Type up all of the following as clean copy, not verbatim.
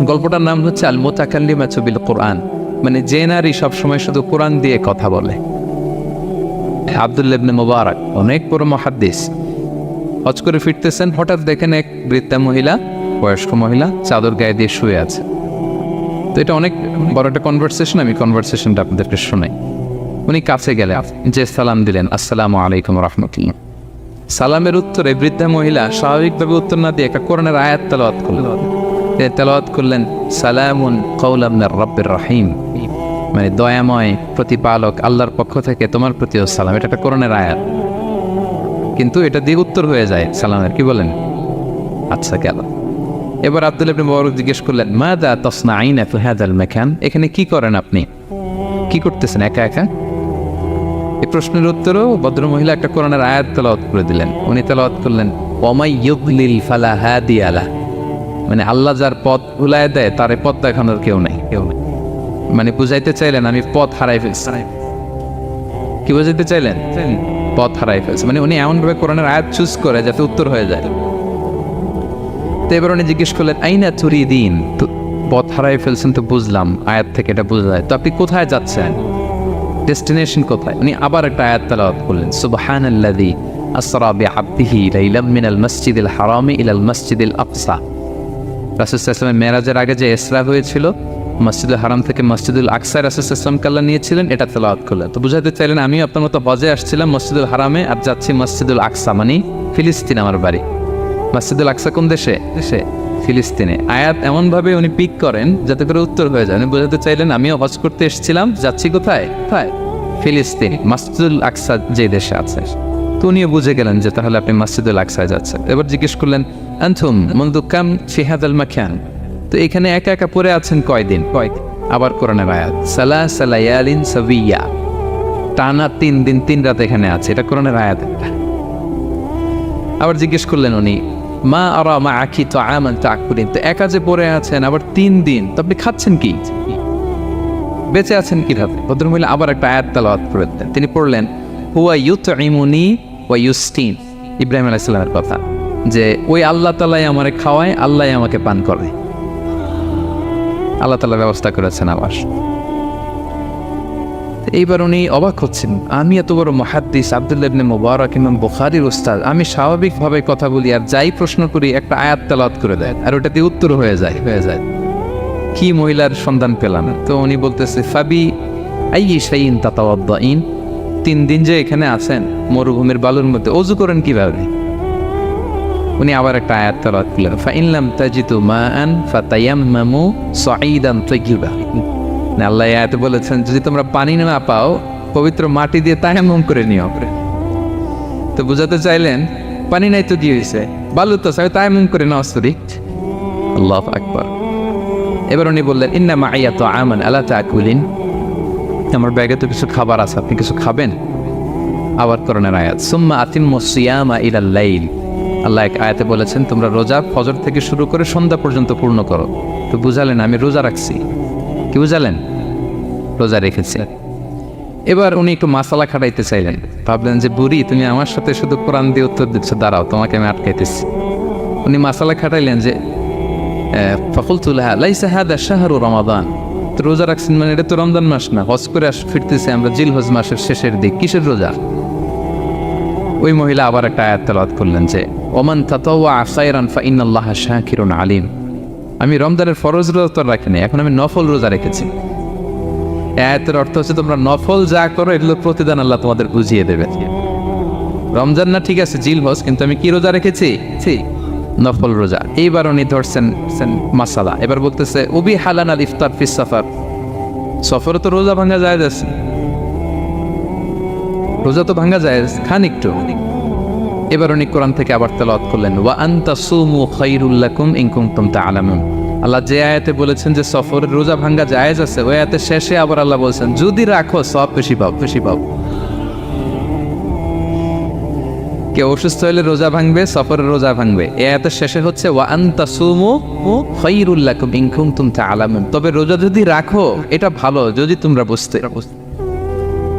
গল্পটার নাম হচ্ছে আল মুতাকাল্লিমাতু বিল কোরআন, মানে যে নারী সবসময় শুধু কোরআন দিয়ে কথা বলে। আব্দুল্লাহ ইবনে মুবারক অনেক বড় মুহাদ্দিস, হজ করে ফিরতেছেন, হঠাৎ দেখেন এক বৃদ্ধা মহিলা, বয়স্ক মহিলা চাদর গায়ে দিয়ে শুয়ে আছে। তো এটা অনেক বড় একটা কনভারসেশন, আমি কনভারসেশনটা আপনাদেরকে শোনাই। উনি কাছে গেলে যে সালাম দিলেন, আসসালামু আলাইকুম রাহমাতুল্লাহ। সালামের উত্তরে বৃদ্ধা মহিলা স্বাভাবিকভাবে উত্তর না দিয়ে একটা কোরআনের আয়াত তেলাওয়াত করলেন। তেলাওয়াত করলেন সালামুন কওলাম মির রাব্বির রহিম, মানে দয়াময় প্রতিপালক আল্লাহর পক্ষ থেকে তোমার প্রতিও সালাম। এটা একটা কোরআনের আয়াত, কিন্তু এটা দিয়ে উত্তর হয়ে যায় সালামের। কি বলেন? আচ্ছা গেল। এবার আব্দুল্লাহ ইবনে মুবারক জিজ্ঞেস করলেন, মাযা তাসনাঈনা ফি হাযাল মাকান, এখানে কি করেন আপনি, কি করতেছেন একা একা? এই প্রশ্নের উত্তরেও ভদ্রমহিলা একটা কোরআনের আয়াত তেলাওয়াত করে দিলেন। উনি তেলাওয়াত করলেন, ওয়ামাই ইউদ্লিল ফালা হাদিয়া লাহ, মানে আল্লাহ যার পথ ভুলায় দেয় তার পথ দেখানোর কেউ নেই। মানে বুঝাইতে চাইলেন আমি পথ হারাই ফেলছি। কি বুঝাইতে চাইলেন? পথ হারাই ফেলছে, মানে উনি এমনভাবে কোরআনের আয়াত চুজ করে যাতে উত্তর হয়ে যায়। তো এবার উনি জিজ্ঞেস করলেন, আইনা তুরিদিন, তো পথ হারাই ফেলছেন তো বুঝলাম, আয়াত থেকে এটা বোঝা যায়, তো আপনি কোথায় যাচ্ছেন, ডেস্টিনেশন কোথায়? উনি আবার একটা আয়াত তেলাওয়াত করলেন, সুবহানাল্লাযী আসরা বিআবদিহি লাইলাম মিনাল মাসজিদিল হারামি ইলাল মাসজিদিল আকসা। রাসূল সাল্লাল্লাহু আলাইহি ওয়াসাল্লাম মেরাজের আগে যে ইসরা হয়েছিল, মসজিদুল হারাম থেকে মসজিদুল আকসায় রাসূল সাল্লাল্লাহু আলাইহি ওয়াসাল্লাম আল্লাহ নিয়েছিলেন, এটা তেলাওয়াত করলেন। তো বুঝাতে চাইলেন আমি আপনার মতো হজে আসছিলাম মসজিদুল হারামে, আর যাচ্ছি মসজিদুল আকসা, মানে ফিলিস্তিন আমার বাড়ি। মসজিদুল আকসা কোন দেশে? ফিলিস্তিনে। আয়াত এমনভাবে উনি পিক করেন যাতে করে উত্তর হয়ে যায়। উনি বোঝাতে চাইলেন আমিও হজ করতে এসেছিলাম, যাচ্ছি কোথায়? ফিলিস্তিন, মসজিদুল আকসা যে দেশে আছে। তো উনিও বুঝে গেলেন যে তাহলে আপনি মসজিদুল আকসায় যাচ্ছেন। এবার জিজ্ঞেস করলেন, আনতুম মুনযু কাম ফি হাযাল মাকান, তো এখানে একা একা পড়ে আছেন কয়দিন? আবার কোরআনের আয়াত, সালাসা লায়ালিন সাবিয়া, টানা 3 দিন 3 রাত এখানে আছে, এটা কোরআনের আয়াত। আবার জিজ্ঞেস করলেন উনি, মা আরা মাআকি তাআমান তাকুলিন, তো একা যে পড়ে আছেন আবার 3 দিন, তো আপনি খাচ্ছেন কি, বেঁচে আছেন কিভাবে? ভদ্রমহিলা আবার একটা আয়াত তেলাওয়াত করে দিলেন। তিনি পড়লেন, হুয়া ইউতঈমুনি ওয়া ইউসকিন, ইব্রাহিম আলাইহিস সালামের কথা, যে ওই আল্লাহ তাআলাই আমারে খাওয়ায়, আল্লাহই আমাকে পান করে, আল্লাহ তাআলা ব্যবস্থা করেছেন আবার। এইবার উনি অবাক হচ্ছেন, আমি এত বড় মুহাদ্দিস আব্দুল্লাহ ইবনে মুবারক ইমাম বুখারীর উস্তাদ, আমি স্বাভাবিকভাবে কথা বলি আর যাই প্রশ্ন করি একটা আয়াত তেলাওয়াত করে দেয় আর ওটাতে উত্তর হয়ে যায়। কি মহিলার সন্ধান পেলাম? তো উনি বলতেছে, ফাবি আইয়ি শাইইন তাতাওয়াদ্দাইন, 3 দিন যে এখানে আছেন মরুভূমির বালুর মধ্যে, ওযু করেন কিভাবে? উনি আবার একটা আয়াত তেলাওয়াত করলেন, ফাইন লাম তাজিদু মাআন ফাতায়াম্মামু সাঈদান তাইয়্যিবা, আল্লাহ আয়াতে বলেছেন যদি তোমরা পানি না পাও পবিত্র মাটি দিয়ে তায়াম্মুম করে নিও। তো বুঝাতে চাইলেন পানি নাই তো কি হয়েছে, বালু তো চাই, তায়াম্মুম করে নাও। আল্লাহু আকবার। এবার উনি বললেন, ইন্না মাইয়া তাআমান আলা তাকুলিন, আমার ব্যাগে তো কিছু খাবার আছে, আপনি কিছু খাবেন? আবার কোরআনের আয়াত, সুম্মা আতিম্মুস সিয়ামা ইলাল লাইল, আল্লাহ এক আয়াতে বলেছেন তোমরা রোজা ফজর থেকে শুরু করে সন্ধ্যা পর্যন্ত পূর্ণ করো। তো বুঝালেন আমি রোজা রাখছি। কি বুঝালেন? রোজা রেখেছি। এবার উনি একটু মাসালা খাটাইতে চাইলেন, ভাবলেন যে বুড়ি তুমি আমার সাথে শুধু কোরআন দিয়ে উত্তর দিচ্ছ, দাঁড়াও তোমাকে আমি আটকাইতেছি। উনি মাসালা খাটাইলেন যে ফাকুলতু লাহা লাইসা হাদা শাহরু রমাদান, তো রোজা রাখছেন মানে এটা তো রমজান মাস না, হজ করে ফিরতেছি আমরা জিলহজ মাসের শেষের দিক, কিসের রোজা? ওই মহিলা আবার একটা আয়াত তেলাওয়াত করলেন যে ওমান তাতাওয়া খায়রান ফাইনাল্লাহা শাকিরুন আলিম, আমি রমজানের ফরজ রোজা তো রাখিনি, এখন আমি নফল রোজা রেখেছি। আয়াতের অর্থ হচ্ছে তোমরা নফল যা করো এগুলো প্রতিদান আল্লাহ তোমাদের বুঝিয়ে দেবে। রমজান না ঠিক আছে জিলহজ, কিন্তু আমি কি রোজা রেখেছি? নফল রোজা। এইবার উনি ধরছেন মাসালা, এবার বলতেছে উবি হালান আল ইফতার ফিস সাফার, সফরে তো রোজা ভাঙা যায়, রোজা তো ভাঙা যায়, খান একটু। এবার উনি কোরআন থেকে আবার তেলাওয়াত করলেন, ওয়া আনতা সুমু খায়রুল লাকুম ইন কুনতুম তা'লামুন, আল্লাহ যে আয়াতে বলেছেন যে সফরের রোজা ভাঙা জায়েজ আছে, ওই আয়াতের শেষে আবার আল্লাহ বলছেন যদি রাখো সব বেশি পাও। কেউ অসুস্থ হলে রোজা ভাঙবে, সফরের রোজা ভাঙবে। এই আয়াতের শেষে হচ্ছে ওয়া আনতা সুমু খায়রুল লাকুম ইন কুনতুম তা'লামুন, তবে রোজা যদি রাখো এটা ভালো যদি তোমরা বুঝতে।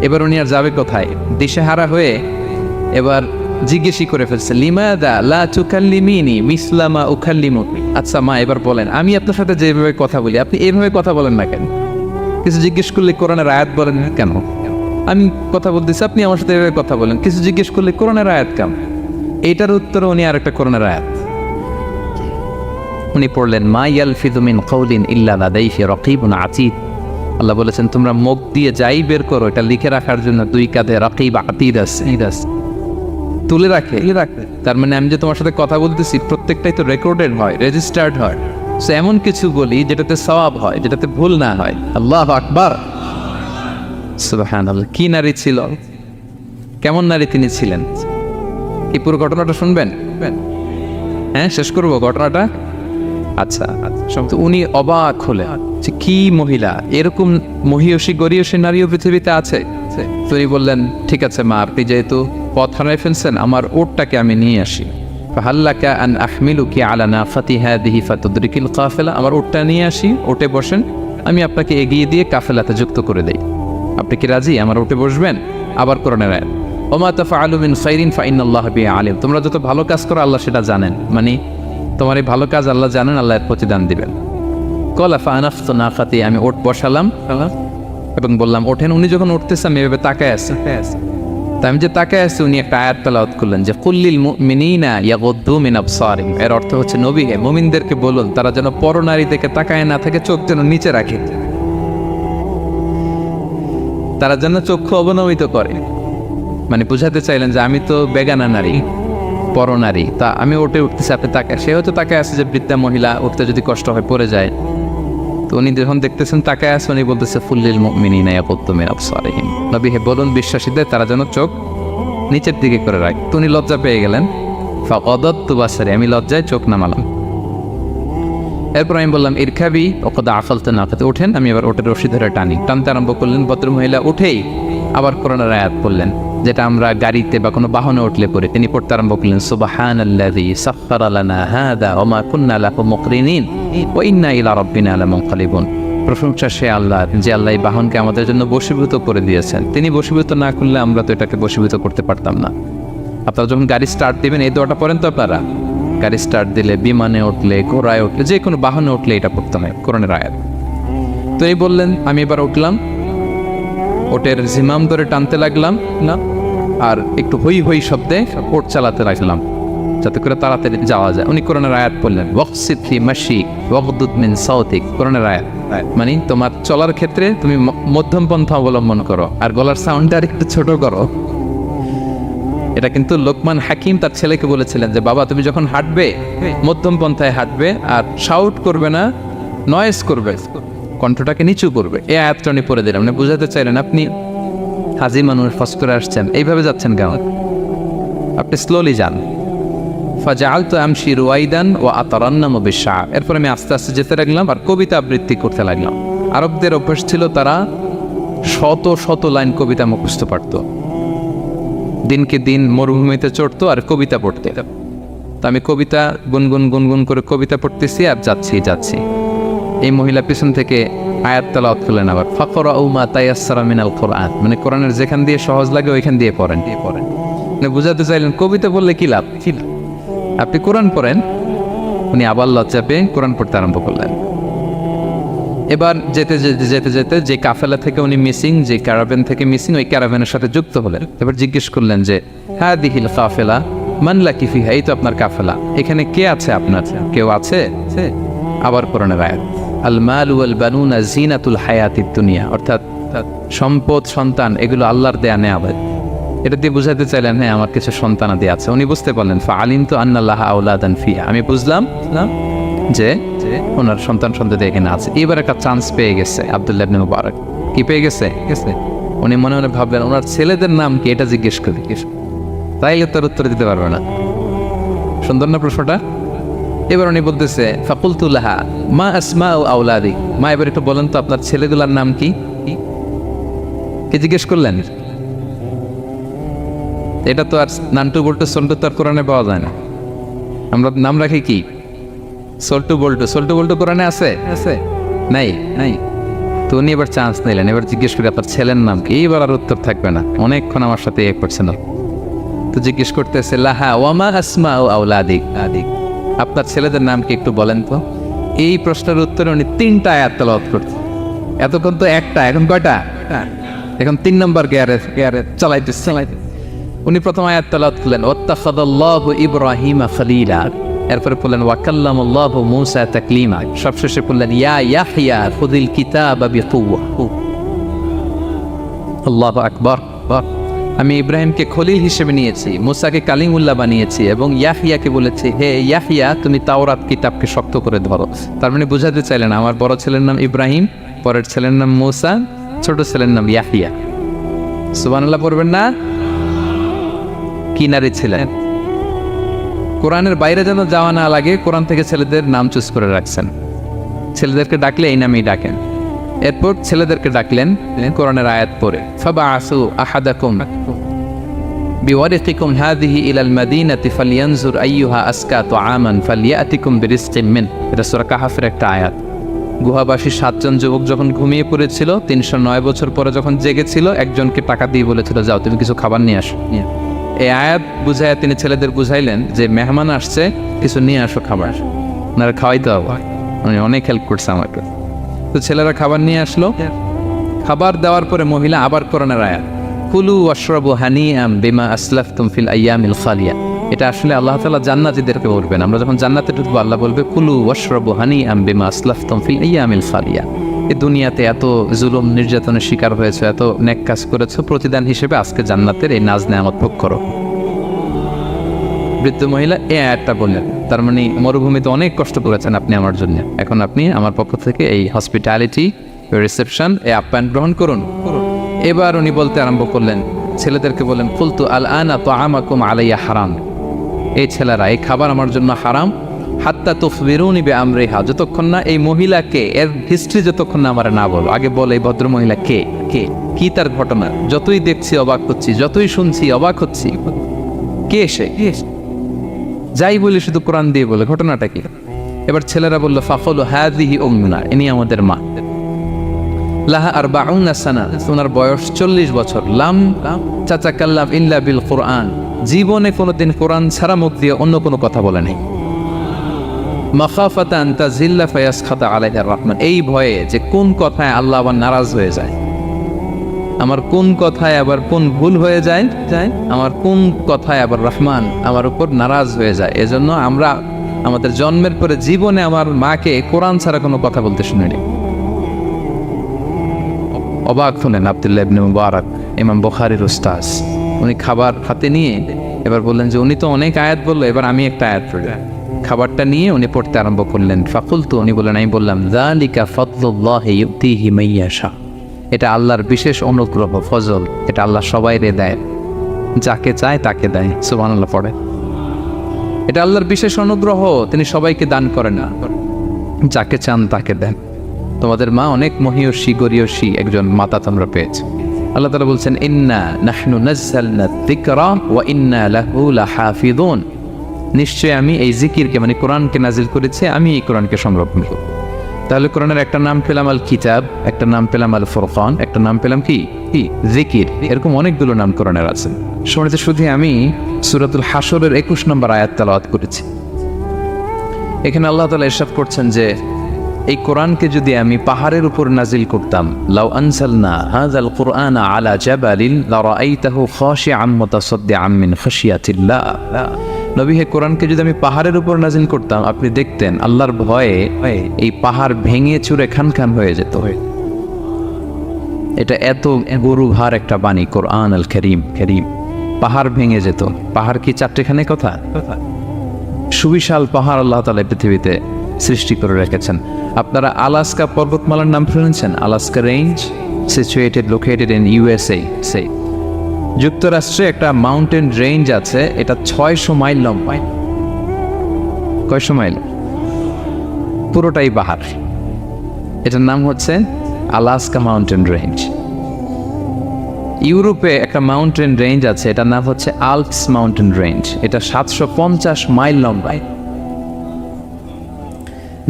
এবার উনি আর যাবে কোথায়? দিশেহারা হয়ে এবার জিজ্ঞেসই করে ফেলছে, লিমাদা লা তুকাল্লিমিনি মিসলা মা উকাল্লিমুকি। আচ্ছা মা, এবার বলেন, আমি আপনার সাথে যেভাবে কথা বলি আপনি এইভাবে কথা বলেন না কেন? কিছু জিজ্ঞেস করলে কোরআনের আয়াত বলেন কেন? আমি কথা বলতেছি, আপনি আমার সাথে এভাবে কথা বলেন। কিছু জিজ্ঞেস করলে কোরআনের আয়াত কেন? এইটার উত্তরে উনি আরেকটা কোরআনের আয়াত উনি পড়লেন, মা ইয়ালফিযু মিন কাউলিন ইল্লা লাদাইহি রাকীবুন আতীদ। আল্লাহ বলেছেন, তোমরা মুখ দিয়ে যাই বের করো, এটা লিখে রাখার জন্য দুই কাঁধে রাকীব আতীদ আছে, তুলে রাখে। তার মানে আমি যে তোমার সাথে কথা বলতেছি প্রত্যেকটাই তো রেকর্ডেড হয়, রেজিস্টার্ড হয়। সো এমন কিছু বলি যেটাতে সওয়াব হয়, যেটাতে ভুল না হয়। আল্লাহু আকবার, সুবহানাল্লাহ। কি নারী ছিল, কেমন নারী তিনি ছিলেন? কি পুরো ঘটনাটা শুনবেন? হ্যাঁ, শেষ করবো ঘটনাটা। আচ্ছা, তো উনি অবাক হলেন যে কি মহিলা, এরকম মহিয়সী গরিয়সী নারীও পৃথিবীতে আছে। তিনি বললেন, ঠিক আছে মা, আপনি যেহেতু পথ হারাই ফেলছেন, আমার ওটটাকে আমি নিয়ে আসি। ফাহাল্লাকা আন আহমিলুকি আলা নাফাতি হাদিহি ফাতুদরিকিল কাফেলা। আমার ওটটা নিয়ে আসি, ওটে বসেন, আমি আপনাকে এগিয়ে দিয়ে কাফেলাতে যুক্ত করে দেই। আপনি কি রাজি আমার ওটে বসবেন? আবার কোরআনের আয়াত, ওমা তাফআলু মিন খাইরিন ফাইনাল্লাহা বিহি আলিম। তোমরা যত ভালো কাজ করো আল্লাহ সেটা জানেন, মানে তোমার এই ভালো কাজ আল্লাহ জানেন, আল্লাহ এর প্রতিদান দিবেন। কলা ফানাফতু নাকাতি, আমি ওট বসালাম এবং বললাম ওঠেন। উনি যখন উঠতেছে আমি এভাবে তাকায় আছি, তা আমি যে তাকায় আছি উনি একটা আয়াত তেলাওয়াত করলেন যে কুল্লিল মুমিনিনা ইয়াগুদ্দু মিন আবসারিহিম। এর অর্থ হচ্ছে, নবী হে, মুমিনদেরকে বলুন তারা যেন পরনারী দিকে তাকায় না থাকে, চোখ যেন নিচে রাখে, তারা যেন চক্ষু অবনমিত করে। মানে বুঝাতে চাইলেন যে আমি তো বেগানা নারী, পরনারী, তা আমি ওটে উঠতেছি, আপনি তাকায়। সে হয়তো তাকায় আছে যে বৃদ্ধা মহিলা উঠতে যদি কষ্ট হয় পড়ে যায়। তো উনি যখন দেখতেছেন তাকায় আছে, উনি বলতেছে ফুল্লিল মুমিনিনা ইয়াগুদ্দু মিন আবসারিহিম। নবী হে, বলুন বিশ্বাসীদের তারা যেন চোখ নিচের দিকে করে রাখে। তো উনি লজ্জা পেয়ে গেলেন। ফাকাদাতু বাসারি, আমি লজ্জায় চোখ নামালাম। এরপর আমি বললাম ইরকাবি ওয়াকাদ আকালতু নাকাতি, ওঠেন। আমি এবার ওটের রশি ধরে টানতে আরম্ভ করলেন। ভদ্রমহিলা উঠেই আবার কোরআনের আয়াত পড়লেন, যেটা আমরা গাড়িতে বা কোনো বাহনে উঠলে পড়ে। তিনি পড়তে আরম্ভ করলেন, সুবহানাল্লাযী সাখখারা লানা হাযা ওয়া মা কুন্না লাহু মুকরিনিন ওয়া ইন্না ইলা রাব্বিনা লামুনকালিবুন। প্রশংসা সে আল্লাহর, যে আল্লাহ এই বাহনকে আমাদের জন্য বশীভূত করে দিয়েছেন। তিনি বশীভূত না করলে আমরা তো এটাকে বশীভূত করতে পারতাম না। আপনারা যখন গাড়ি স্টার্ট দিবেন এই দোয়াটা পড়েন তো আপনারা? গাড়ি স্টার্ট দিলে, বিমানে উঠলে, ঘোড়ায় উঠলে, যে কোনো বাহনে উঠলে এটা পড়তে হয়, কোরআনের আয়াত। তো এই বললেন, আমি এবার উঠলাম, ওটের জিমাম ধরে টানতে লাগলাম না, আর একটু হই হই শব্দে ওট চালাতে লাগলাম যাতে করে তাড়াতাড়ি যাওয়া যায়। উনি কোরআনের আয়াত বললেন, ওয়াকসিদ ফি মাশিক ওয়াগদুদ মিন সাউতিক। কোরআনের আয়াত মানে তোমার চলার ক্ষেত্রে তুমি মধ্যম পন্থা অবলম্বন করো, আর গলার সাউন্ডটা আর একটু ছোট করো। এটা কিন্তু লোকমান হাকিম তার ছেলেকে বলেছিলেন যে বাবা, তুমি যখন হাঁটবে মধ্যম পন্থায় হাঁটবে, আর শাউট করবে না, নয়েজ করবে, কণ্ঠটাকে নিচু করবে। এই আয়াতটা উনি পড়ে দিলাম। মানে বুঝাতে চাইলেন আপনি হাজি মানুষ, ফস করে আসছেন, এইভাবে যাচ্ছেন কেন? আপনি স্লোলি যান। ফাজাআলতু আমশি রুয়াইদান ওয়া আতারান্নামু বিশ-শা'র। এরপর আমি আস্তে আস্তে যেতে লাগলাম আর কবিতা আবৃত্তি করতে লাগলাম। আরবদের অভ্যাস ছিল, তারা শত শত লাইন কবিতা মুখস্থ পারত। দিনকে দিন মরুভূমিতে চড়তো আর কবিতা পড়তে। তা আমি কবিতা গুনগুন করে কবিতা পড়তেছি আর যাচ্ছি। এই মহিলা পিছন থেকে আয়াত তেলাওয়াত করলেন আবার, ফাকরাউ মা তায়াসসারা মিনাল কুরআন। মানে কোরআনের যেখান দিয়ে সহজ লাগে ওইখান দিয়ে পড়েন। মানে বুঝাতে চাইলেন কবিতা বললে কি লাভ, আপনি কোরআন পড়েন। উনি আবার লজ্জা পেয়ে কোরআন পড়তে আরম্ভ করলেন। এবার যেতে যে কাফেলা থেকে উনি মিসিং, যে ক্যারাভেন থেকে মিসিং, ওই ক্যারাভেনের সাথে যুক্ত হলেন। এবার জিজ্ঞেস করলেন যে হাদিহিল কাফেলা মান লাকি ফিহা, এই তো আপনার কাফেলা, এখানে কে আছে আপনার? কেউ আছে? আবার কোরআনের আয়াত, আল মাল ওয়াল বানুনা জিনাতুল হায়াতিদ দুনিয়া, অর্থাৎ সম্পদ, সন্তান, এগুলো আল্লাহর দেয়া নেয়ামত। এটা দিয়ে বুঝাতে চাইলেন হ্যাঁ আমার কিছু সন্তানাদি আছে। উনি বুঝতে পারলেন, ফাআলিমতু আন্না লাহা আওলাদান ফিহা, আমি বুঝলাম যে ওনার সন্তান এখানে আছে। এবার একটা চান্স পেয়ে গেছে আব্দুল্লাহ ইবনে মুবারক। কি পেয়ে গেছে? উনি মনে মনে ভাবলেন ওনার ছেলেদের নাম কি, এটা জিজ্ঞেস করি, তাইলে তার উত্তর দিতে পারবে না। সুন্দর না প্রশ্নটা? এবার উনি বলতেছে, ফাকুলতু লাহা মা আসমাউ আওলাদি, মা এবার একটু বলেন তো আপনার ছেলেগুলার নাম কি? কি জিজ্ঞেস করলেন? এটা তো আর নান্টু বল্টু সল্টু তো আর কোরআনে পাওয়া যায় না। আমরা নাম রাখি কি? সল্টু বল্টু কোরআনে আছে? নাই। তো উনি এবার চান্স নিলেন, এবার জিজ্ঞেস করি আপনার ছেলের নাম কি? এইবার আর উত্তর থাকবে না, অনেকক্ষণ আমার সাথে করছে না। তো জিজ্ঞেস করতেছে লাহা ওয়ামা আসমা ও আউলাদিক আদিক, আপনার ছেলেদের নাম কি একটু বলেন তো। এই প্রশ্নের উত্তরে উনি 3টা আয়াত তেলাওয়াত করতেন। এতক্ষণ তো একটা, এখন কয়টা? এখন 3 নম্বর গিয়ারে চালাইতে। উনি প্রথম আয়াত তেলাওয়াত করলেন ওয়াত্তাখাযাল্লাহু ইব্রাহিমা খলিলা, এরপরে বললেন ওয়াকাল্লামাল্লাহু মূসা তাকলিমা, সবশেষে বললেন ইয়া ইয়াহইয়া খুযিল কিতাবা বিকুওয়া। আল্লাহু আকবার। আমি ইব্রাহিমকে খলিল হিসেবে নিয়েছি, মুসাকে কালিমুল্লাহ বানিয়েছি, এবং ইয়াহিয়াকে বলেছি হে ইয়াহিয়া তুমি তাওরাত কিতাবকে শক্ত করে ধরো। তার মানে বোঝাতে চাইলেন আমার বড় ছেলের নাম ইব্রাহিম, পরের ছেলের নাম মুসা, ছোট ছেলের নাম ইয়াহিয়া। সুবহানাল্লাহ পড়বেন না? কি নারী ছিলেন। কোরআনের বাইরে যেন যাওয়া না লাগে, কোরআন থেকে ছেলেদের নাম চুজ করে রাখছেন। ছেলেদেরকে ডাকলে এই নামেই ডাকেন। এরপর ছেলেদেরকে ডাকলেন কোরআনের আয়াত পড়ে ফাবাআসু আহাদাকুম বিওয়ারিকিকুম হাযিহি ইলাল মাদিনাতি ফালইয়ানজুর আইয়ুহা আসকা তুআমান ফালইয়াতিকুম বিরিজকিম মিন। এটা সূরা কাহফের একটা আয়াত। গুহাবাসী 7 জন যুবক যখন ঘুমিয়ে পড়েছিল, 309 বছর পরে যখন জেগেছিল, একজনকে টাকা দিয়ে বলেছিল যাও তুমি কিছু খাবার নিয়ে আসো। এই আয়াত বুঝাইয়া তিনি ছেলেদের বুঝাইলেন যে মেহমান আসছে, কিছু নিয়ে আসো খাবার, ওনারা খাওয়াইতে হবে। উনি অনেক হেল্প করছে আমাকে। তো ছেলেরা খাবার নিয়ে আসলো। খাবার দেওয়ার পরে মহিলা আবার কোরআনের আয়াত কুলু ওয়াশরাবু হানিআম বিমা আসলাফতুম ফিল আইয়ামিল খালিয়া। এটা আসলে আল্লাহ তাআলা জান্নাতীদেরকে বলবেন। আমরা যখন জান্নাতে ঢুকবো আল্লাহ বলবে কুলু ওয়াশরাবু হানিআম বিমা আসলাফতুম ফিল আইয়ামিল খালিয়া। এই দুনিয়াতে এত জুলুম নির্যাতনের শিকার হয়েছে, এত নেক কাজ করেছো, প্রতিদান হিসেবে আজকে জান্নাতের এই নাজ নেয়ামত ভোগ করো। বৃদ্ধ মহিলা এই আয়াতটা বললেন, তার মানে মরুভূমিতে অনেক কষ্ট করেছেন আপনি আমার জন্য, এখন আপনি আমার পক্ষ থেকে এই হসপিটালিটি রিসেপশন এই আপ্যায়ন গ্রহণ করুন। এবার উনি বলতে আরম্ভ করলেন, ছেলেদেরকে বললেন কুলতু আল আনা তুআমাকুম আলাইয়া হারাম। এই ছেলেরা এই খাবার আমার জন্য হারাম, হাত্তা তুখবিরুনি বিআমরিহা, যতক্ষণ না এই মহিলাকে এর হিস্ট্রি যতক্ষণ না আমার না বলো। আগে বলে এই ভদ্র মহিলা কে, কি তার ঘটনা। যতই দেখছি অবাক হচ্ছি, যতই শুনছি অবাক হচ্ছি। কে সে? যাই বলি শুধু কোরআন দিয়ে বলে, ঘটনাটা কি? এবার ছেলেরা বলল ফাকালু হাযিহি উম্মুনা, ইনি আমাদের মা। লাহা আরবাউনা সানা, ওনার বয়স 40 বছর। লাম তাতাকাল্লাম ইল্লা বিল কুরআন, জীবনে কোনোদিন কোরআন ছাড়া মুখ দিয়ে অন্য কোনো কথা বলে নাই। মাখাফাতা আন তাজিল্লা ফায়াসখাতা আলাইহা রহমান, এই ভয়ে যে কোন কথায় আল্লাহ আবার নারাজ হয়ে যায়, আমার কোন কথায় আবার কোন ভুল হয়ে যায়, আমার কোন কথায় আবার রহমান আমার উপর নারাজ হয়ে যায়। এজন্য আমরা আমাদের জন্মের পরে জীবনে আমার মাকে কোরআন ছাড়া কোনো কথা বলতে শুনিনি। অবাক হলেন আব্দুল্লাহ ইবনে মুবারক, ইমাম বুখারীর উস্তাদ। উনি খাবার হাতে নিয়ে এবার বললেন যে উনি তো অনেক আয়াত বললো, এবার আমি একটা আয়াত পড়ি। খাবারটা নিয়ে উনি পড়তে আরম্ভ করলেন। ফাকুলতু, উনি বললেন, আমি বললাম যালিকা ফাদলুল্লাহি ইউতিহি মাইয়াশা, এটা আল্লাহর বিশেষ অনুগ্রহ, ফজল। এটা আল্লাহ সবাইরে দেয়, যাকে চায় তাকে দেয়। সুবহানাল্লাহ পড়ে। এটা আল্লাহর বিশেষ অনুগ্রহ, তিনি সবাইকে দান করেন না, যাকে চান তাকে দেন। তোমাদের মা অনেক মহিয়সী গরিয়সী একজন মাতা তোমরা পেয়েছো। আল্লাহ তাআলা বলছেন ইন্না নাহনু নাযালনা যিকরা ওয়া ইন্না লাহু লাহাফিযুন, নিশ্চয় আমি এই জিকিরকে মানে কোরআনকে নাজিল করেছি, আমি এই কোরআনকে সংরক্ষণ করব। তাহলে কোরআনের একটা নাম পেলাম আল কিতাব, একটা নাম পেলাম আল ফুরকান, একটা নাম পেলাম কি জিকির। এরকম অনেকগুলো নাম কোরআনের আছে। শুনেছি শুধু আমি সূরাতুল হাশরের 21 নম্বর আয়াত তেলাওয়াত করেছি। এখানে আল্লাহ তাআলা ইরশাদ করছেন যে এই কোরআনকে যদি আমি পাহাড়ের উপর নাজিল করতাম, লাউ আনজালনা হাযাল কুরআনা আলা জাবালিন লারাআইতাহু খাশিআম মুতাসাদ্দিআম মিন খাশিয়াতিল্লাহ। নবী, হে কোরআনকে যদি আমি পাহাড়ের উপর নাজিল করতাম, আপনি দেখতেন আল্লাহর ভয়ে এই পাহাড় ভেঙে চুরে খান খান হয়ে যেত। এটা এত গরু ভার একটা বাণী কোরআন আল কারীম। পাহাড় ভেঙে যেত। পাহাড় কি চারটেখানে কথা? সুবিশাল পাহাড় আল্লাহ তাআলা পৃথিবীতে সৃষ্টি করে রেখেছেন। আপনারা আলাস্কা পর্বতমালার নাম শুনেছেন? Alaska range located in USA. যুক্তরাষ্ট্রে একটা মাউন্টেন রেঞ্জ আছে, এটা 600 মাইল লম্বা। কয়শো মাইল? পুরোটাই পাহাড়। এটার নাম হচ্ছে আলাস্কা মাউন্টেন রেঞ্জ। ইউরোপে একটা মাউন্টেন রেঞ্জ আছে, এটার নাম হচ্ছে আল্পস মাউন্টেন রেঞ্জ। এটা 750 মাইল লম্বা।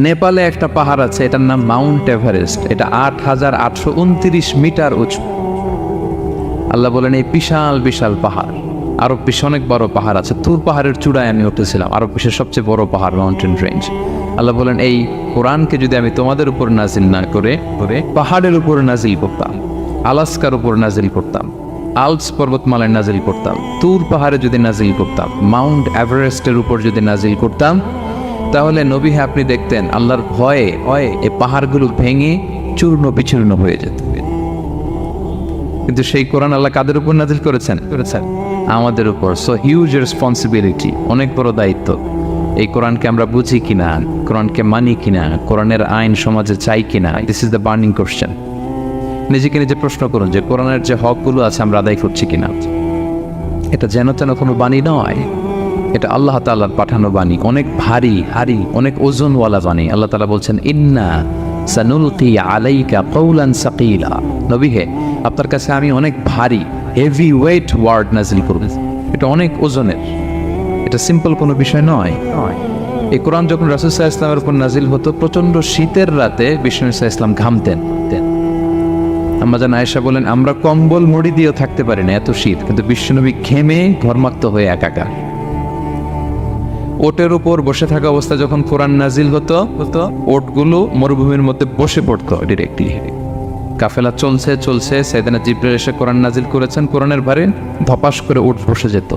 নেপালে একটা পাহাড় আছে, এটার নাম মাউন্ট এভারেস্ট। এটা 8829 মিটার উঁচু। আল্লাহ বলেন এই বিশাল বিশাল পাহাড় আরব বিশ্বে অনেক বড় পাহাড় আছে, তুর পাহাড়ের চূড়ায় আমি উঠেছিলাম, আরব বিশ্বের সবচেয়ে বড় পাহাড়, মাউন্টেন রেঞ্জ। আল্লাহ বলেন এই কোরআনকে যদি আমি তোমাদের উপর নাজিল না করে পাহাড়ের উপর নাজিল করতাম, আলাস্কার উপর নাজিল করতাম, আল্পস পর্বতমালায় নাজিল করতাম, তুর পাহাড়ে যদি নাজিল করতাম, মাউন্ট এভারেস্টের উপর যদি নাজিল করতাম, তাহলে নবী হ্যাঁ আপনি দেখতেন আল্লাহর ভয়ে এই পাহাড়গুলো ভেঙে চূর্ণ বিচূর্ণ হয়ে যেত। কিন্তু সেই কোরআন আল্লাহ কাদের উপর নাজিল করেছেন? আমাদের উপর। সো হিউজ রেসপন্সিবিলিটি, অনেক বড় দায়িত্ব। এই কোরআনকে আমরা বুঝি কিনা, কোরআনকে মানি কিনা, কোরআনের আইন সমাজে চাই কিনা, this is the burning question. নিজেকে নিজে প্রশ্ন করুন যে কোরআনের যে হকগুলো আছে আমরা আদায় করছি কিনা। এটা যেন তেন কোনো বাণী নয়, এটা আল্লাহ তাআলার পাঠানো বাণী, অনেক ভারী অনেক ওজনওয়ালা বাণী। আল্লাহ তাআলা বলছেন ইন্না সানুলকি আলাইকা কওলান সাকিলা, নবী হে আপনার কাছে আমি অনেক ভারী হেভি ওয়েট ওয়ার্ড নাজিল করব। এটা অনেক ওজনের, এটা সিম্পল কোনো বিষয় নয়। এই কোরআন যখন রাসূল সাল্লাল্লাহু আলাইহি ওয়াসাল্লামের উপর নাজিল হতো, প্রচন্ড শীতের রাতে বিষ্ণু সাল্লাল্লাহু আলাইহি ওয়াসাল্লাম ঘামতেন। আম্মা জান আয়েশা বলেন আমরা কম্বল মুড়ি দিয়েও থাকতে পারি না, এত শীত, কিন্তু বিশ্বনবী ঘেমে ঘর্মাক্ত হয়ে একাকার। ওটের উপর বসে থাকা অবস্থা যখন কোরআন নাজিল হতো, ওটগুলো মরুভূমির মধ্যে বসে পড়তো ডিরেক্টলি। কাফেলা চলছে সাইয়েদনা জিবরাইল এসে কোরআন নাজিল করেছেন, কোরআনের ভারে ধপাস করে উট বসে যেত।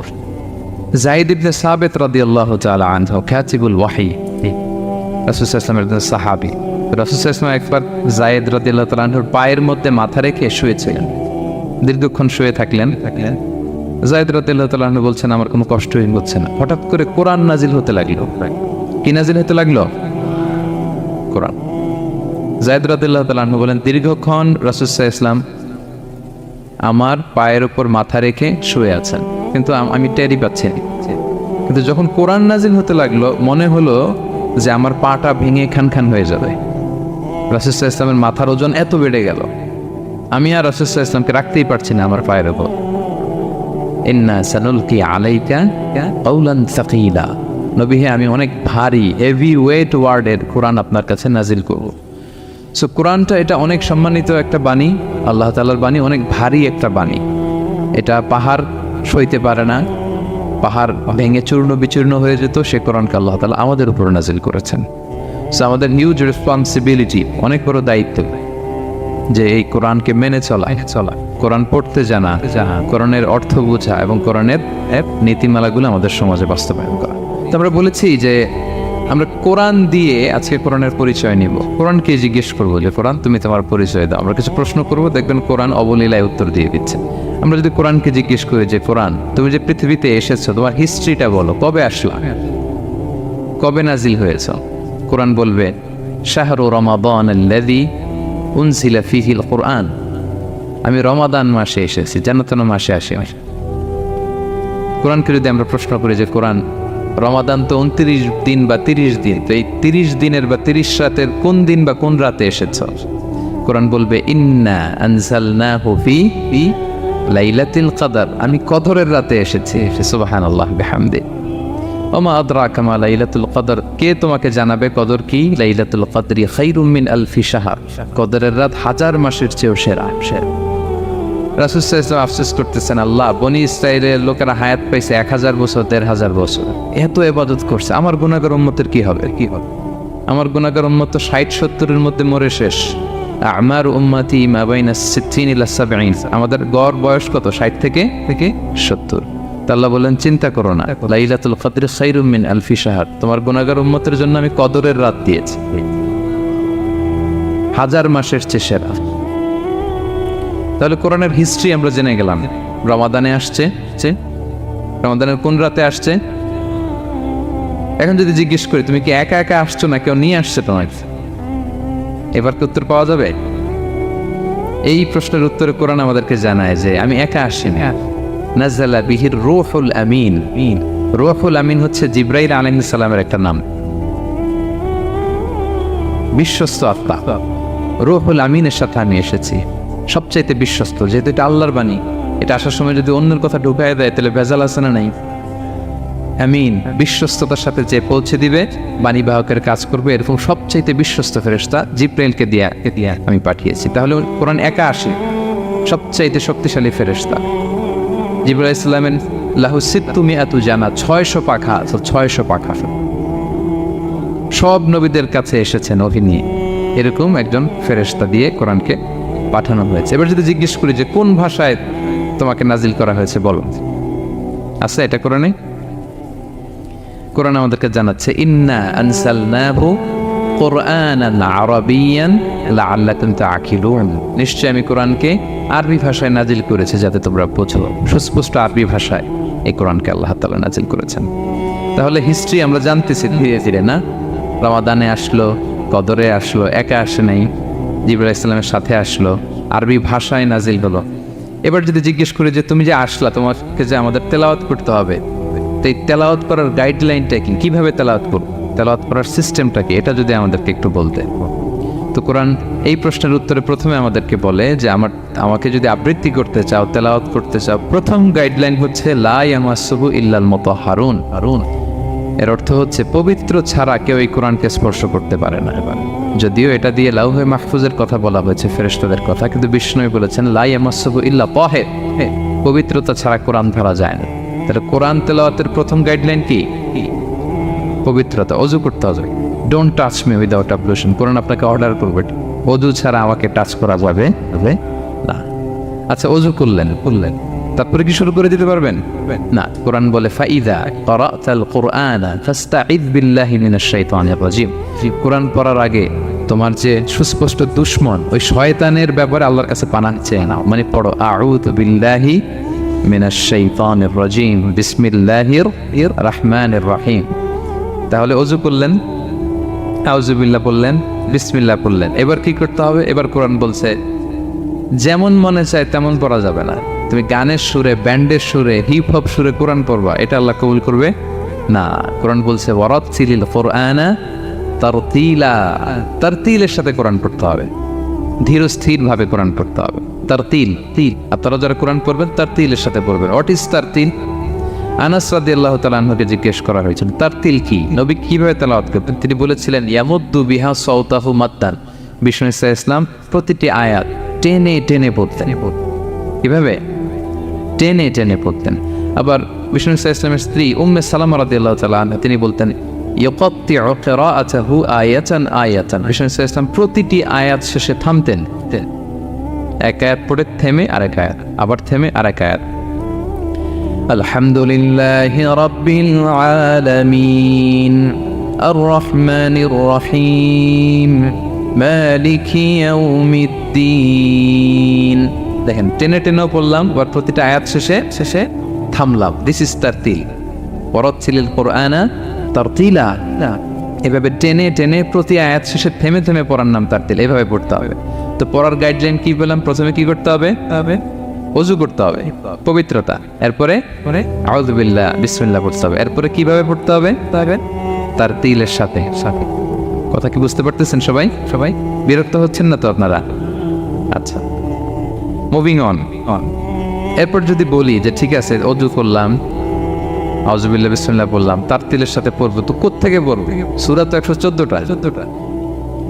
যায়েদ ইবনে সাবিত রাদিয়াল্লাহু তাআলা আনহু কাতিবুল ওয়াহি, রাসূল সাল্লাল্লাহু আলাইহি ওয়াসাল্লামের সাহাবী। রাসূল সাল্লাল্লাহু আলাইহি ওয়াসাল্লাম একবার যায়েদ রাদিয়াল্লাহু তাআলা আনহুর পায়ের মধ্যে মাথা রেখে শুয়েছিলেন, দীর্ঘক্ষণ শুয়ে থাকলেন। যায়েদ রাদিয়াল্লাহু তাআলা আনহু বলছেন আমার কোনো কষ্টই হচ্ছে না। হঠাৎ করে কোরআন নাজিল হতে লাগলো। কি নাজিল হতে লাগলো? কোরআন। যায়েদ রাদিয়াল্লাহু তাআলা আনহু বলেন দীর্ঘক্ষণ রাসূল সাল্লাল্লাহু আলাইহি ওয়াসাল্লাম আমার পায়ের উপর মাথা রেখে শুয়ে আছেন, কিন্তু আমি টেরই পাচ্ছি না। কিন্তু যখন কোরআন নাজিল হতে লাগলো মনে হলো যে আমার পাটা ভেঙে খান হয়ে যাবে। রাসূল সাল্লাল্লাহু আলাইহি ওয়াসাল্লামের মাথার ওজন এত বেড়ে গেল, আমি আর রাসূল সাল্লাল্লাহু আলাইহি ওয়াসাল্লামকে রাখতেই পারছি না আমার পায়ের উপর। ইন্না সানুলকি আলাইকা কওলান সাকিলা, নবী হে আমি অনেক ভারী হেভি ওয়েট ওয়ার্ডের কোরআন আপনার কাছে নাজিল করব। সো কোরআনটা এটা অনেক সম্মানিত একটা বাণী, আল্লাহ তাআলার বাণী, অনেক ভারী একটা বাণী। এটা পাহাড় সইতে পারে না, পাহাড় ভেঙে চূর্ণ বিচূর্ণ হয়ে যেত, সে কোরআনকে আল্লাহ তাআলা আমাদের উপর নাজিল করেছেন। সো আমাদের হিউজ রেসপন্সিবিলিটি, অনেক বড় দায়িত্ব যে এই কোরআনকে মেনে চলা, কোরআন পড়তে জানা, কোরআনের অর্থ বোঝা এবং কোরআনের নীতিমালাগুলো আমাদের সমাজে বাস্তবায়ন করা। তো আমরা বলেছি যে আমরা কোরআন দিয়ে আজকে কোরআনের পরিচয় নিব। কোরআনকে জিজ্ঞেস করবো যে কোরআন তুমি তোমার পরিচয় দাও। আমরা কিছু প্রশ্ন করবো, দেখবেন কোরআন অবলীলায় উত্তর দিয়ে দিচ্ছে। আমরা যদি কোরআনকে জিজ্ঞেস করি যে কোরআন তুমি যে পৃথিবীতে এসেছো তোমার হিস্ট্রিটা বলো, কবে আসলা, কবে নাজিল হয়েছ? কোরআন বলবে শাহরু রমাদান আল্লাযী উনজিলা ফীহিল কুরআন, আমি রমাদান মাসে এসেছি, জান্নাতুল মাসে আসি। কোরআনকে যদি আমরা প্রশ্ন করি যে কোরআন রমাদান তো 29 দিন বা 30 দিন, তো এই 30 দিনের বা 30 রাতের কোন দিন বা কোন রাতে এসেছ? কোরআন বলবে ইন্না আনজালনাহু ফি লাইলাতুল কদর, আমি কদরের রাতে এসেছি। সুবহানাল্লাহ বিহামদি। ওমা আদরাকা মা লাইলাতুল কদর, কে তোমাকে জানাবে কদর কি? লাইলাতুল কদরি খায়রুম মিন আলফি শাহর, কদরের রাত 1000 মাসের চেয়েও সেরা। রাসূল সাল্লাল্লাহু আলাইহি ওয়াসাল্লাম আফসোস করতেছেন, আল্লাহ বনি ইসরাইলের লোকেরা হায়াত পাইছে 1000 বছর, 1500 বছর, এত ইবাদত করছে, আমার গুনাহগার উম্মতের কি হবে? আমার গুনাহগার উম্মত তো 60-70-এর মধ্যে মরে শেষ। আমার উম্মতি মা বাইনা 60 ইলা 70, আমাদের গড় বয়স কত? 60 থেকে 70। আল্লাহ বলেন চিন্তা করো না, লাইলাতুল কদরি খায়রুম মিন আলফি শাহর, তোমার গুনাহগার উম্মতের জন্য আমি কদরের রাত দিয়েছি 1000 মাসের চেয়ে সেরা। তাহলে কোরআনের হিস্ট্রি আমরা জেনে গেলাম। রমাদানে আসছে, রমাদানের কোন রাতে আসছে? এখন যদি জিজ্ঞেস করি তুমি কি একা একা আসছো না কেউ নিয়ে আসছে তোমাকে, এবার কি উত্তর পাওয়া যাবে? এই প্রশ্নের উত্তরে কোরআন আমাদেরকে জানায় যে আমি একা আসিনি। নাযালা বিহির রূহুল আমিন। রূহুল আমিন হচ্ছে জিবরাইল আলাইহিস সালামের একটা নাম, বিশ্বস্ত আত্মা। রূহুল আমিনের সাথে আমি এসেছি, সবচাইতে বিশ্বস্ত, যেহেতু এটা আল্লাহর বাণী। এটা আসার সময় যদি অন্যের কথা ঢুকাই দেয় তাহলে ভেজাল আছে না নাই? আমিন, বিশ্বস্ততার সাথে যে পৌঁছে দিবে, বাণী বাহকের কাজ করবে, এরকম সবচাইতে বিশ্বস্ত ফেরেশতা জিবরাইলকে দিয়ে আমি পাঠিয়েছি। তাহলে কোরআন একা আসে, সবচাইতে শক্তিশালী ফেরেশতা। জিবরাইল ইসলামের লাহু সিত্তুমিআতু জানাহ, 600 পাখা আছে, 600 পাখা। সব নবীদের কাছে এসেছেন ওহী নিয়ে, এরকম একজন ফেরেশতা দিয়ে কোরআনকে পাঠানো হয়েছে। এবার যদি জিজ্ঞেস করি যে কোন ভাষায় তোমাকে নাজিল করা হয়েছে বলো, আছে এটা কোরআনে? কোরআন আমাদেরকে জানাচ্ছে ইন্না আনসালনাহু কুরআনান আরাবিয়ান লাআল্লাকুম তাআকিলুন, নিশ্চয় আমি কোরআনকে আরবি ভাষায় নাজিল করেছি যাতে তোমরা বোঝো। সুস্পষ্ট আরবি ভাষায় এই কোরআনকে আল্লাহ তাআলা নাজিল করেছেন। তাহলে হিস্ট্রি আমরা জানতেছি ধীরে ধীরে, না? রমাদানে আসলো, কদরে আসলো, একা আসে নাই, জিবরাইল ইসলামের সাথে আসলো, আরবি ভাষায় নাজিল হলো। এবার যদি জিজ্ঞেস করি যে তুমি যে আসলা, তোমাকে যে আমাদের তেলাওয়াত করতে হবে, তো এই তেলাওয়াত করার গাইডলাইনটা কি, কীভাবে তেলাওয়াত করব, তেলাওয়াত করার সিস্টেমটা কি, এটা যদি আমাদেরকে একটু বলতে। তো কোরআন এই প্রশ্নের উত্তরে প্রথমে আমাদেরকে বলে যে আমাকে যদি আবৃত্তি করতে চাও, তেলাওয়াত করতে চাও, প্রথম গাইডলাইন হচ্ছে লা ইয়ামাসসুহু ইল্লাল মুতাহহারুন। এর অর্থ হচ্ছে পবিত্র ছাড়া কেউ এই কোরআনকে স্পর্শ করতে পারে না। যদিও এটা দিয়ে লাউহে মাহফুজের কথা বলা হয়েছে, ফেরেশতাদের কথা, কিন্তু বিষ্ণু বলেছেন লা ইয়ামাসসুহু ইল্লা তাহির, পবিত্রতা ছাড়া কোরআন ধরা যায় না। তাহলে কোরআন তেলাওয়াতের প্রথম গাইডলাইন কি? পবিত্রতা, ওযু করতে হবে। ডোন্ট টাচ মি উইদাউট অ্যাবলুশন, কোরআন আপনাকে অর্ডার করবে ওযু ছাড়া আমাকে টাচ করা যাবে না। আচ্ছা, ওযু করলেন, তারপরে কি শুরু করে দিতে পারবেন? না, কোরআন বলে ফাইদা ক্বারাতাল কুরআনা ফাস্তাঈদ বিল্লাহি মিনাশ শাইতানির রাজিম। কোরআন পড়ার আগে তোমার যে সুস্পষ্ট দুশমন ওই শয়তানের ব্যাপারে আল্লাহর কাছে পানাহ চেয়ে নাও, মানে পড়ো আউযু বিল্লাহি মিনাশ শাইতানির রাজিম বিসমিল্লাহির রহমানির রহিম। তাহলে ওযু করলেন, আউযু বিল্লাহ বললেন, বিসমিল্লাহ বললেন। এবার কি করতে হবে? এবার কোরআন বলছে যেমন মনে চায় তেমন পড়া যাবে না। তুমি গানের সুরে, ব্যান্ডের সুরে, হিপ হপ সুরে কোরআন পড়বা, এটা আল্লাহ কবুল করবে না। কোরআন বলছে ওয়ারাত্তিলিল কুরআনা তারতিলা, তারতিলের সাথে কোরআন পড়তে হবে, ধীর স্থির ভাবে কোরআন পড়তে হবে। তারতিল, আপনারা যারা কোরআন পড়বেন তারতিলের সাথে পড়বেন। What is তারতিল? আনাস রাদিয়াল্লাহু তাআলা আনহুকে জিজ্ঞেস করা হয়েছিল তারতিল কি, নবী কিভাবে তেলাওয়াত করতেন? তিনি বলেছিলেন ইয়ামুদ্দু বিহা সাওতাহু মাদ্দান। বিষ্ণু ইসলাম প্রতিটি আয়াত টেনে টেনে পড়তেন। কিভাবে? টেনে টেনে পড়তেন। আবার বিষ্ণু ইসলামের স্ত্রী উম্মে সালামা রাদিয়াল্লাহু তাআলা আনহা তিনি বলতেন ইয়াকাত্তিউ কিরাআতাহু আয়াতান আয়াতান। বিষ্ণু ইসলাম প্রতিটি আয়াত শেষে থামতেন, এক আয়াত পড়ে থেমে আরেক আয়াত, আবার থেমে আরেক আয়াত। আলহামদুলিল্লাহি রাব্বিল আলামিন আর রহমানির রহিম মালিকি ইয়াউমিদ্দিন। দেখেন, টেনে টেনেও পড়লাম, আবার প্রতিটা আয়াত শেষে থামলাম। This is তারতিল। ওয়ারাত্তিলিল কুরআনা তারতিলা। এভাবে টেনে টেনে প্রতি আয়াত শেষে থেমে থেমে পড়ার নাম তারতিল। এভাবে পড়তে হবে। তো পড়ার গাইডলাইন কি বললাম? প্রথমে কি করতে হবে? ওযু করতে হবে, পবিত্রতা। এরপরে আউযু বিল্লাহ, বিসমিল্লাহ পড়তে হবে। এরপরে কিভাবে পড়তে হবে? তারতিলের সাথে। কথা কি বুঝতে পারতেছেন সবাই? বিরক্ত হচ্ছেন না তো আপনারা? আচ্ছা, মুভিং অন। এরপর যদি বলি যে ঠিক আছে ওযু করলাম, আউযু বিল্লাহ বিসমিল্লাহ বললাম, তারতিলের সাথে পড়বো, তো কোত্থেকে পড়বো? সূরা তো 114টা,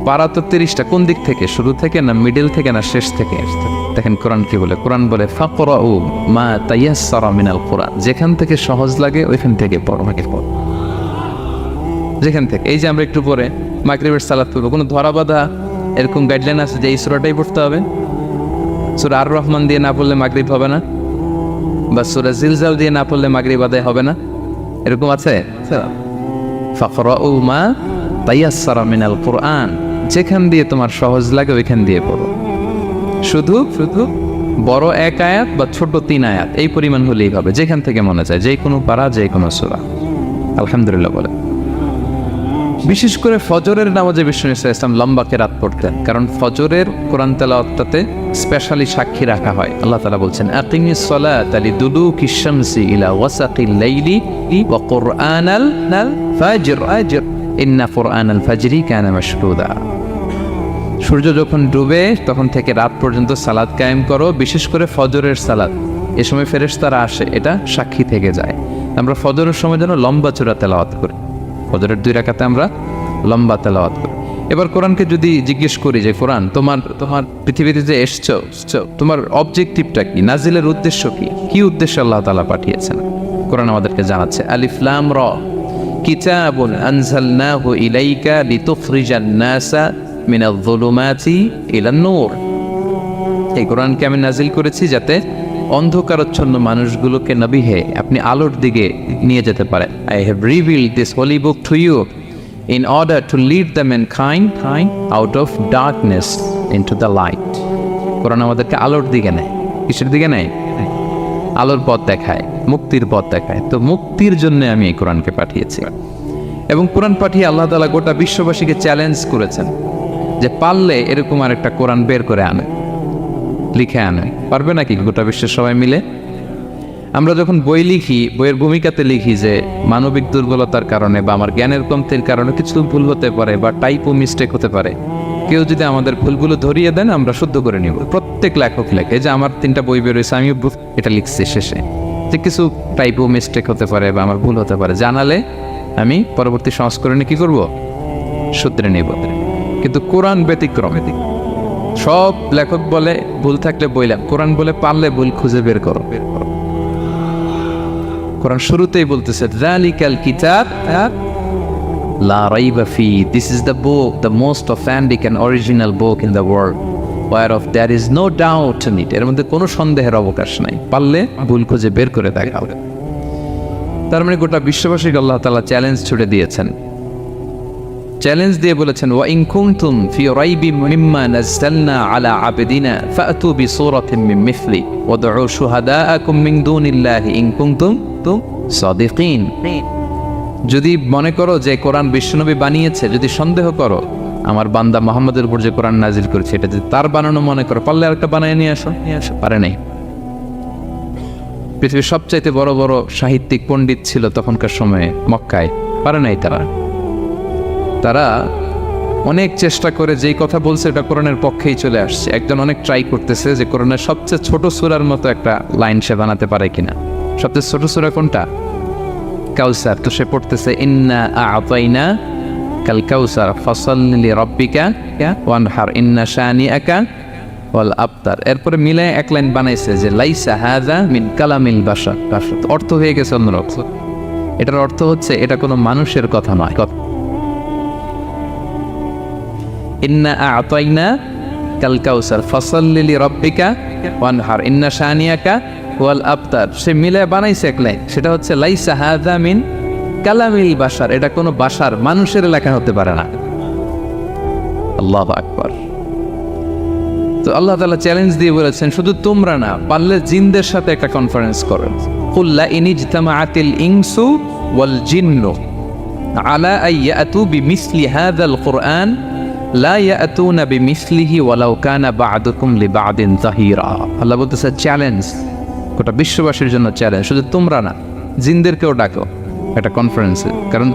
পারা তো 30টা। কোন দিক থেকে? শুরু থেকে না মিডল থেকে না শেষ থেকে? দেখেন কোরআন কি বলে। কোরআন বলে ফাকরাউ মা তায়াসসারা মিনাল কুরআন, যেখান থেকে সহজ লাগে ওইখান থেকে পড়ো। যেখান থেকে, এই যে আমরা একটু পরে মাগরিবের সালাত পড়বো, কোনো ধরা বাঁধা এরকম গাইডলাইন আছে যে এই সূরাটাই পড়তে হবে? সূরা আর রহমান দিয়ে না পড়লে মাগরিব হবে না, বা সূরা জিলজাল দিয়ে না পড়লে মাগরিব আদায় হবে না, এরকম আছে? ফাকরাউ মা তায়াসসারা মিনাল কুরআন, যেখান দিয়ে তোমার সহজ লাগে ওইখান দিয়ে পড়ো। শুধু বড় এক আয়াত বা ছোট 3 আয়াত এই পরিমাণ হলেই হবে, যেখান থেকে মনে চায়, যে কোনো পারা, যে কোনো সূরা। আলহামদুলিল্লাহ বলে। বিশেষ করে ফজরের নামাজে বিষ্ণু ইসলাম লম্বা কেরাত পড়তেন, কারণ ফজরের কোরআন তেলাওয়াতটাতে স্পেশালি সাক্ষী রাখা হয়। আল্লাহ তাআলা বলছেন আকিমিস সালাতা লিদুলুকিশ শামসি ইলা ওয়াসাকিল লাইলি ওয়া কুরআনাল ফাজর ইন্না কুরআনাল ফাজরি কানা মাশহুদা। সূর্য যখন ডুবে তখন থেকে রাত পর্যন্ত সালাত কায়েম করো, বিশেষ করে ফজরের সালাত। এ সময় ফেরেশতারা আসে, এটা সাক্ষী থেকে যায়। আমরা ফজরের সময় যেন লম্বা চূড়া তেলাওয়াত করি, ফজরের 2 রাকাতে আমরা লম্বা তেলাওয়াত করি। এবার কোরআনকে যদি জিজ্ঞেস করি যে কোরআন তোমার পৃথিবীতে যে এসছো, তোমার অবজেক্টিভটা কি, নাজিলের উদ্দেশ্য কি উদ্দেশ্যে আল্লাহ তাআলা পাঠিয়েছেন? কোরআন আমাদেরকে জানাচ্ছে। আলিফ লাম র কিতাবুন আনজালনাহু ইলাইকা লিতুখরিজান নাসা মিনাল যুলুমাতি ইলান নূর। এই কোরআনকে আমি নাজিল করেছি যাতে অন্ধকারাচ্ছন্ন মানুষগুলোকে নবী হে আপনি আলোর দিকে নিয়ে যেতে পারেন। I have revealed this holy book to you in order to lead the mankind out of darkness into the light. কোরআন আমাদেরকে আলোর দিকে নেয়। কিসের দিকে নেয়? আলোর পথ দেখায়, মুক্তির পথ দেখায়। তো মুক্তির জন্য আমি এই কোরআনকে পাঠিয়েছি। এবং কোরআন পাঠিয়ে আল্লাহ তাআলা গোটা বিশ্ববাসীকে চ্যালেঞ্জ করেছেন যে পারলে এরকম আরেকটা কোরআন বের করে আনে, লিখে আনে। পারবে নাকি গোটা বিশ্বের সবাই মিলে? আমরা যখন বই লিখি, বইয়ের ভূমিকাতে লিখি যে মানবিক দুর্বলতার কারণে বা আমার জ্ঞানের কমতির কারণে কিছু ভুল হতে পারে বা টাইপও মিস্টেক হতে পারে। কেউ যদি আমাদের ভুলগুলো ধরিয়ে দেন আমরা শুদ্ধ করে নিব। প্রত্যেক লেখক লেখে যে আমার 3টা বই বেরোয়েছে, আমি এটা লিখছি শেষে, যে কিছু টাইপও মিস্টেক হতে পারে বা আমার ভুল হতে পারে, জানালে আমি পরবর্তী সংস্করণে কি করব? শুধরে নেব। কিন্তু কোরআন ব্যতিক্রম। সব লেখক বলে ভুল থাকলে বইলাম, কোরআন বলে পারলে ভুল খুঁজে বের করো। কোরআন শুরুতেই বলতেছে যালিকাল কিতাব লা রাইবা ফি, this is the book, the most authentic and original book in the world, whereof there is no doubt in it। এর মধ্যে কোনো সন্দেহের অবকাশ নাই, পারলে ভুল খুঁজে বের করে দেখাও। তার মানে গোটা বিশ্ববাসীকে আল্লাহ তাআলা চ্যালেঞ্জ ছুড়ে দিয়েছেন। চ্যালেঞ্জ দিয়ে বলেছেন ওয়া ইন কুনতুম ফি রাইবিম মিম্মা নাযালনা আলা আবদিনা ফাতু বিসূরাতিন মিন মিথলি ওয়াদউ শুহাদাআকুম মিন দুনিল্লাহি ইন কুনতুম সাদিকিন। যদি মনে করো যে কোরআন বিশ্বনবী বানিয়েছে, যদি সন্দেহ করো আমার বান্দা মুহাম্মদের উপর যে কোরআন নাজিল করেছে এটা যদি তার বানানো মনে করো, পারলে আরেকটা বানিয়ে নিয়ে আসো। পারে নাই। পৃথিবীর সবচাইতে বড় বড় সাহিত্যিক পণ্ডিত ছিল তখনকার সময়ে মক্কায়, পারে নাই তারা অনেক চেষ্টা করে যেই কথা বলছে এটা কোরআনের পক্ষেই চলে আসছে। একজন অনেক ট্রাই করতেছে যে কোরআনের সবচেয়ে ছোট সূরার মতো একটা লাইন সে বানাতে পারে কিনা। সবচেয়ে ছোট সূরা কোনটা? কাউসার। তো সে পড়তেছে ইন্না আ'তাইনা কাল কাউসার ফাসাল্লি লিরাব্বিকা ওয়ানহার ইন্না শানিআকা ওয়াল আবতার। এরপরে মিলে এক লাইন বানাইছে যে লাইসা হাযা মিন কালামিল বাশার। অর্থ হয়ে গেছে অন্যরকম। এটার অর্থ হচ্ছে এটা কোনো মানুষের কথা নয়। ইন্না আ'তাইনা কাল কাউসার ফাসাল্লি লিরাব্বিকা ওয়ানহার ইন্না শানিআকা ওয়াল আবতার। সে মিলে বানাইছে এক লাইন, সেটা হচ্ছে লাইসা হাযা মিন কালামিল বাশার। এটা কোনো বাশার, মানুষের লেখা হতে পারে না। আল্লাহু আকবার। তো আল্লাহ তাআলা চ্যালেঞ্জ দিয়ে বলেছেন শুধু তোমরা না, পারলে জিনদের সাথে একটা কনফারেন্স করো। কুল লা ইন ইজতামাআতিল ইনসু ওয়াল জিন্নু আলা আইয়াতু বিমিসলি হাযাল কুরআন লা ইয়াতুনা বিমিসলিহি ওয়ালাউ কানা বা'দুকুম লিবা'দিন যাহিরা। আল্লাহ বলতেছে চ্যালেঞ্জ, গোটা বিশ্ববাসীর জন্য চ্যালেঞ্জ। শুধু তোমরা না, জিনদেরকেও ডাকো একটা কনফারেন্সে। কারণ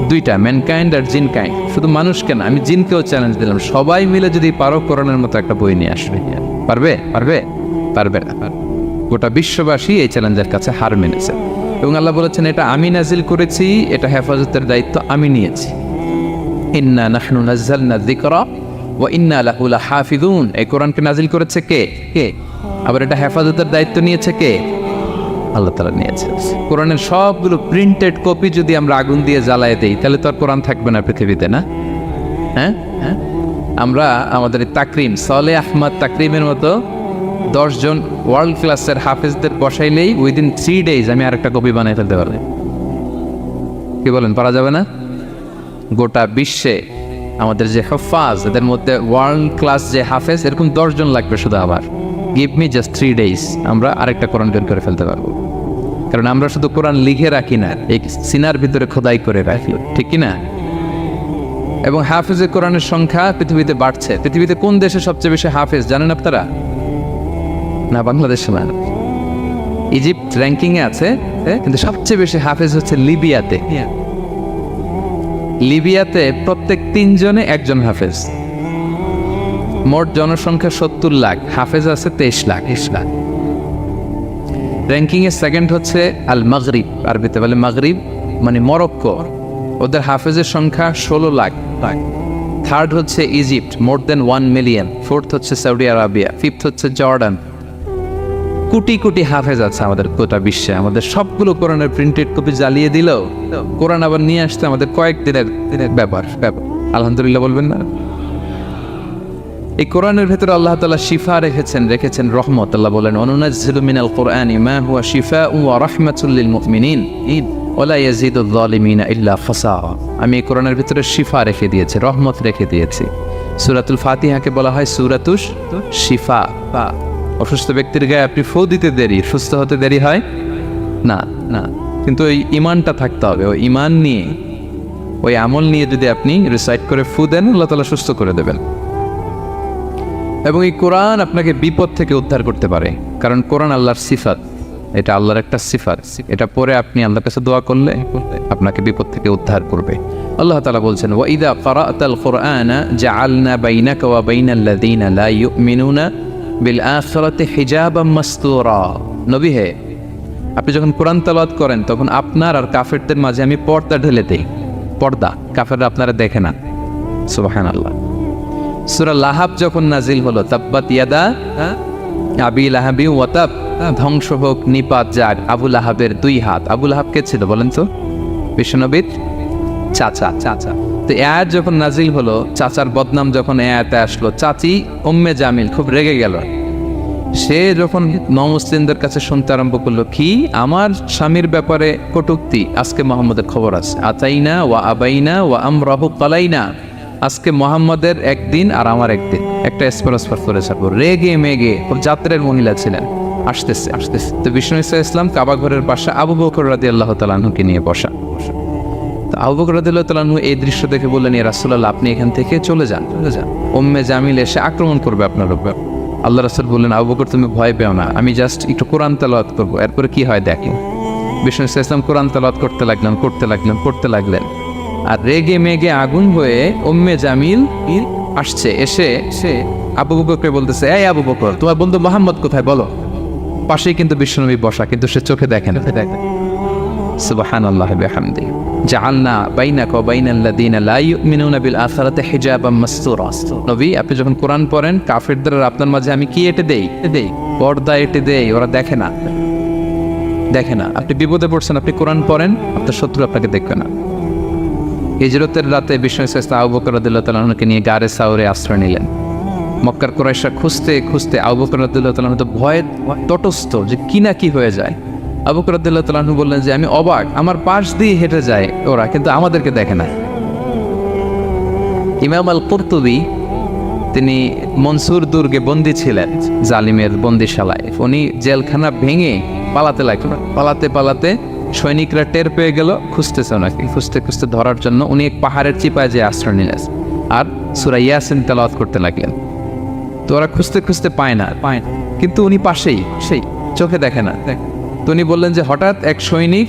দুইটা, ম্যানকাইন্ড আর জিনকাইন্ড। শুধু মানুষকে না, আমি জিনকেও চ্যালেঞ্জ দিলাম, সবাই মিলে যদি পারো কোরআনের মতো একটা বই নিয়ে আসবে। পারবে? পারবে না। গোটা বিশ্ববাসী এই চ্যালেঞ্জের কাছে হার মেনেছে। এবং আল্লাহ বলেছেন এটা আমি নাজিল করেছি, এটা হেফাজতের দায়িত্ব আমি নিয়েছি। ইন্না নাহনু নাযালনা যিকরা ওয়া ইন্না লাহু লাহাফিজুন। এই কোরআনকে নাজিল করেছে কে? আবার এটা হেফাজতের দায়িত্ব নিয়েছে কে? আল্লাহ তাআলা নিয়েছে। কোরআনের সবগুলো প্রিন্টেড কপি যদি আমরা আগুন দিয়ে জ্বালায় দেই তাহলে তো আর কোরআন থাকবে না পৃথিবীতে, না? হ্যাঁ, আমরা আমাদের তাকরিম সালেহ আহমদ তাকরিমের মতো 10 জন ওয়ার্ল্ড ক্লাসের হাফেজদের বসাইলেই উইদিন 3 days আমি আরেকটা কপি বানাই ফেলতে পারি। কি বলেন, পারা যাবে না? গোটা বিশ্বে আমাদের যে হাফাজ, এদের মধ্যে ওয়ার্ল্ড ক্লাস যে হাফেজ এরকম 10 জন লাগবে শুধু। আবার গিভ মি জাস্ট 3 days, আমরা আরেকটা কোরআন বের করে ফেলতে পারবো। কারণ আমরা শুধু কোরআন লিখে রাখি না, এই সিনার ভিতরে খোদাই করে রাখি, ঠিক কি না? এবং হাফেজে কোরআনের সংখ্যা পৃথিবীতে বাড়ছে। পৃথিবীতে কোন দেশে সবচেয়ে বেশি হাফেজ জানেন আপনারা? না, বাংলাদেশে না। ইজিপ্ট র্যাঙ্কিংয়ে আছে, কিন্তু সবচেয়ে বেশি হাফেজ হচ্ছে লিবিয়াতে। লিবিয়াতে প্রত্যেক 3 জনে একজন হাফেজ। মোট জনসংখ্যা 70 লাখ, হাফেজ আছে 23 লাখ। র্যাঙ্কিংয়ে সেকেন্ড হচ্ছে আল মাগরিব, আরবিতে বলে মাগরিব মানে মরক্কো, ওদের হাফেজের সংখ্যা 16 লাখ। থার্ড হচ্ছে ইজিপ্ট, মোর দেন 1 মিলিয়ন। ফোর্থ হচ্ছে সৌদি আরবিয়া, ফিফথ হচ্ছে জর্ডান। কোটি কোটি হাফেজ আছে আমাদের গোটা বিশ্বে, আমাদের সবগুলো কোরআনের প্রিন্টেড কপি জ্বালিয়ে দিলেও কোরআন আবার নিয়ে আসতে আমাদের কয়েকদিনের ব্যাপার। আলহামদুলিল্লাহ বলবেন না? এই কোরআনের ভেতরে আল্লাহ তাআলা শিফা রেখেছেন রহমত। আল্লাহ বলেন, অনুনাজ্জিলু মিনাল কুরআনি মা হুয়া শিফাউন ওয়া রাহমাতুল লিল মুমিনিন ওয়া লা ইয়াজিদুয যালিমিনা ইল্লা খাসারা। আমি এই কোরআনের ভিতরে শিফা রেখে দিয়েছি, রহমত রেখে দিয়েছি। সূরাতুল ফাতিহাকে বলা হয় সূরাতুশ শিফা। অসুস্থ ব্যক্তির গায়ে আপনি ফু দিতে দেরি, সুস্থ হতে দেরি হয় না না, কিন্তু ওই ঈমানটা থাকতে হবে। ওই ঈমান নিয়ে, ওই আমল নিয়ে যদি আপনি রিসাইট করে ফু দেন, আল্লাহ তাআলা সুস্থ করে দেবেন। এবং এই কোরআন আপনাকে বিপদ থেকে উদ্ধার করতে পারে, কারণ কোরআন আল্লাহর সিফাত, এটা আল্লাহর একটা সিফাত। এটা পরে আপনি আল্লাহর কাছে দোয়া করলে আপনাকে বিপদ থেকে উদ্ধার করবে। আল্লাহ তাআলা বলছেন, ওয়া ইযা ক্বারা'তাল কুরআনা জাআলনা বাইনাকা ওয়া বাইনাল্লাযীনা লা ইউমিনুনা বিল আখিরাতি হিজাবাম মাসতুরা। নবী হে, আপনি যখন কোরআন তেলাওয়াত করেন তখন আপনার আর কাফেরদের মাঝে আমি পর্দা ঢেলে দেই। পর্দা, কাফেররা আপনারা দেখে না। সুবহানাল্লাহ। সূরা লাহাব যখন নাজিল হলো, তাব্বাত ইয়াদা আবি লাহাবি ওয়া তাব, ধ্বংস হোক নিপাত যাক আবু লাহাবের দুই হাত। আবু লাহাব কে ছিল বলেন তো? বিশ্বনবীর চাচা। তো আয়াত যখন নাজিল হলো, চাচার বদনাম যখন আয়াতে আসলো, চাচি উম্মে জামিল খুব রেগে গেল। সে যখন নমুসলিমদের কাছে শুনতে আরম্ভ করলো, কি আমার স্বামীর ব্যাপারে কটূক্তি, আজকে মুহাম্মদের খবর আছে। আতাইনা ওয়া আবাইনা ওয়া আমরাহু কালাইনা, আজকে মুহাম্মদের একদিন আর আমার একদিন, একটা স্পরস্পর করে ছাড়বো। রেগে মেগে, খুব জাত্রের মহিলা ছিলেন। আসতেছে। তো বিষ্ণু ইসলাম কাবা ঘরের পাশে আবু বকর রাদিয়াল্লাহু তাআলা আনহুকে নিয়ে বসা। তো আবু বকর রাদিয়াল্লাহু তাআলা আনহু এই দৃশ্য দেখে বললেন, ইয়া রাসূলুল্লাহ, আপনি এখান থেকে চলে যান। উম্মে জামিল এসে আক্রমণ করবে আপনার উপর। আল্লাহ রাসূল বললেন, আবু বকর তুমি ভয় পেও না, আমি জাস্ট একটু কোরআন তেলাওয়াত করবো, এরপরে কি হয় দেখো। বিষ্ণু ইসলাম কোরআন তেলাওয়াত করতে লাগলেন। আর রেগে মেগে আগুন হয়ে উম্মে জামিল আসছে। এসে আবু বকরকে বলতেছে, এই আবু বকর, তোমার বন্ধু মুহাম্মদ কোথায় বলো। পাশেই কিন্তু বিশ্বনবী বসা, কিন্তু সে চোখে দেখে না। সুবহানাল্লাহ বিহামদিহি জাআলনা বাইনাকা ওয়া বাইনাল্লাযীনা লা ইউমিনুনা বিল আখিরাতি হিজাবাম মাসতুরা। নবী, আপনি যখন কোরআন পড়েন, কাফেরদের আর আপনার মাঝে আমি কি এঁটে দেই? পর্দা এঁটে দেই, ওরা দেখে না। আপনি বিপদে পড়ছেন, আপনি কোরআন পড়েন, আপনার শত্রু আপনাকে দেখবে না। হিজরতের রাতে বিষ্ণু ইসলাম আবু বকর রাদিয়াল্লাহু তাআলা আনহুকে নিয়ে গারে সাউরে আশ্রয় নিলেন। মক্কার কুরাইশরা খুঁজতে আবু বকর রাদিয়াল্লাহু তাআলা আনহু তো ভয়ে তটস্থ যে কি না কি হয়ে যায়। আবু বকর রাদিয়াল্লাহু তাআলা আনহু বললেন যে আমি অবাক, আমার পাশ দিয়ে হেঁটে যায় ওরা, কিন্তু আমাদেরকে দেখে না। ইমাম আল কুরতুবী, তিনি মনসুর দুর্গে বন্দী ছিলেন, জালিমের বন্দিশালায়। উনি জেলখানা ভেঙে পালাতে সৈনিকরা টের পেয়ে গেল, খুঁজতেছে ওনাকে। খুঁজতে ধরার জন্য উনি এক পাহাড়ের চিপায় যে আশ্রয় নিলেন আর সূরা ইয়াসিন তেলাওয়াত করতে লাগলেন। তো ওরা খুঁজতে পায় না, কিন্তু উনি পাশেই, সেই চোখে দেখে না। তো উনি বললেন যে হঠাৎ এক সৈনিক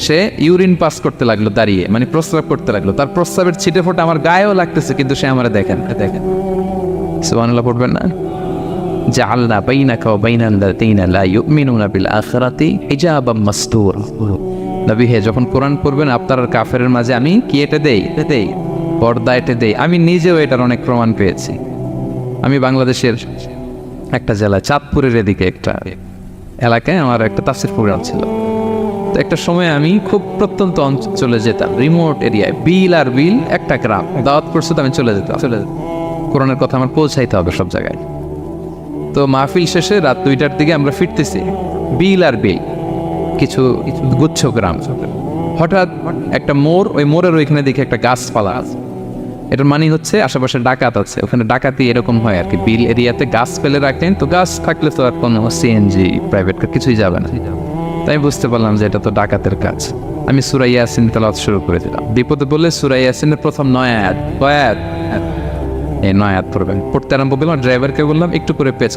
সে ইউরিন পাস করতে লাগলো দাঁড়িয়ে, মানে প্রস্রাব করতে লাগলো। তার প্রস্রাবের ছিটে ফোঁটা আমার গায়েও লাগতেছে, কিন্তু সে আমারে দেখেন। সুবহানাল্লাহ পড়বেন না? জাআলনা বাইনাকা ওয়া বাইনাল্লাযীনা লা ইউমিনুনা বিল আখিরাতি হিজাবাম মাসতুরা। নবী হে, যখন কোরআন পড়বেন আপনার আর কাফেরের মাঝে আমি কি এঁটে দেই? পর্দা এঁটে দেই। আমি নিজেও এটার অনেক প্রমাণ পেয়েছি। আমি বাংলাদেশের একটা জেলা, চাঁদপুরের এদিকে একটা এলাকায় আমার একটা তাফসীর প্রোগ্রাম ছিল। তো একটা সময় আমি খুব প্রত্যন্ত অঞ্চলে যেতাম, রিমোট এরিয়ায়, বিল একটা গ্রাম। দাওয়াত করছে তো আমি চলে যেতাম। কোরআনের কথা আমার পৌঁছাইতে হবে সব জায়গায়। তো মাহফিল শেষে রাত 2টার দিকে আমরা ফিরতেছি, বিল কিছু গুচ্ছ গ্রাম। হঠাৎ একটা মোড়, ওই মোড়ের ওইখানে দেখি একটা গাছপালা আছে। এটার মানে হচ্ছে আশেপাশে ডাকাত আছে, ওখানে ডাকাতি এরকম হয় আর কি। বিল এরিয়াতে গাছ ফেলে রাখেন, তো গাছ থাকলে তো আর কোনো সিএনজি প্রাইভেট কার কিছুই যাবে না। তাই বুঝতে পারলাম যে এটা তো ডাকাতের কাজ। আমি সূরা ইয়াসিন তেলাওয়াত শুরু করে দিলাম। বিপদে বলে সূরা ইয়াসিনের প্রথম 9 আয়াত, এই 9 আয়াত পড়বেন। পড়তে আরম্ভ করলাম, ড্রাইভারকে বললাম একটু করে পেজ।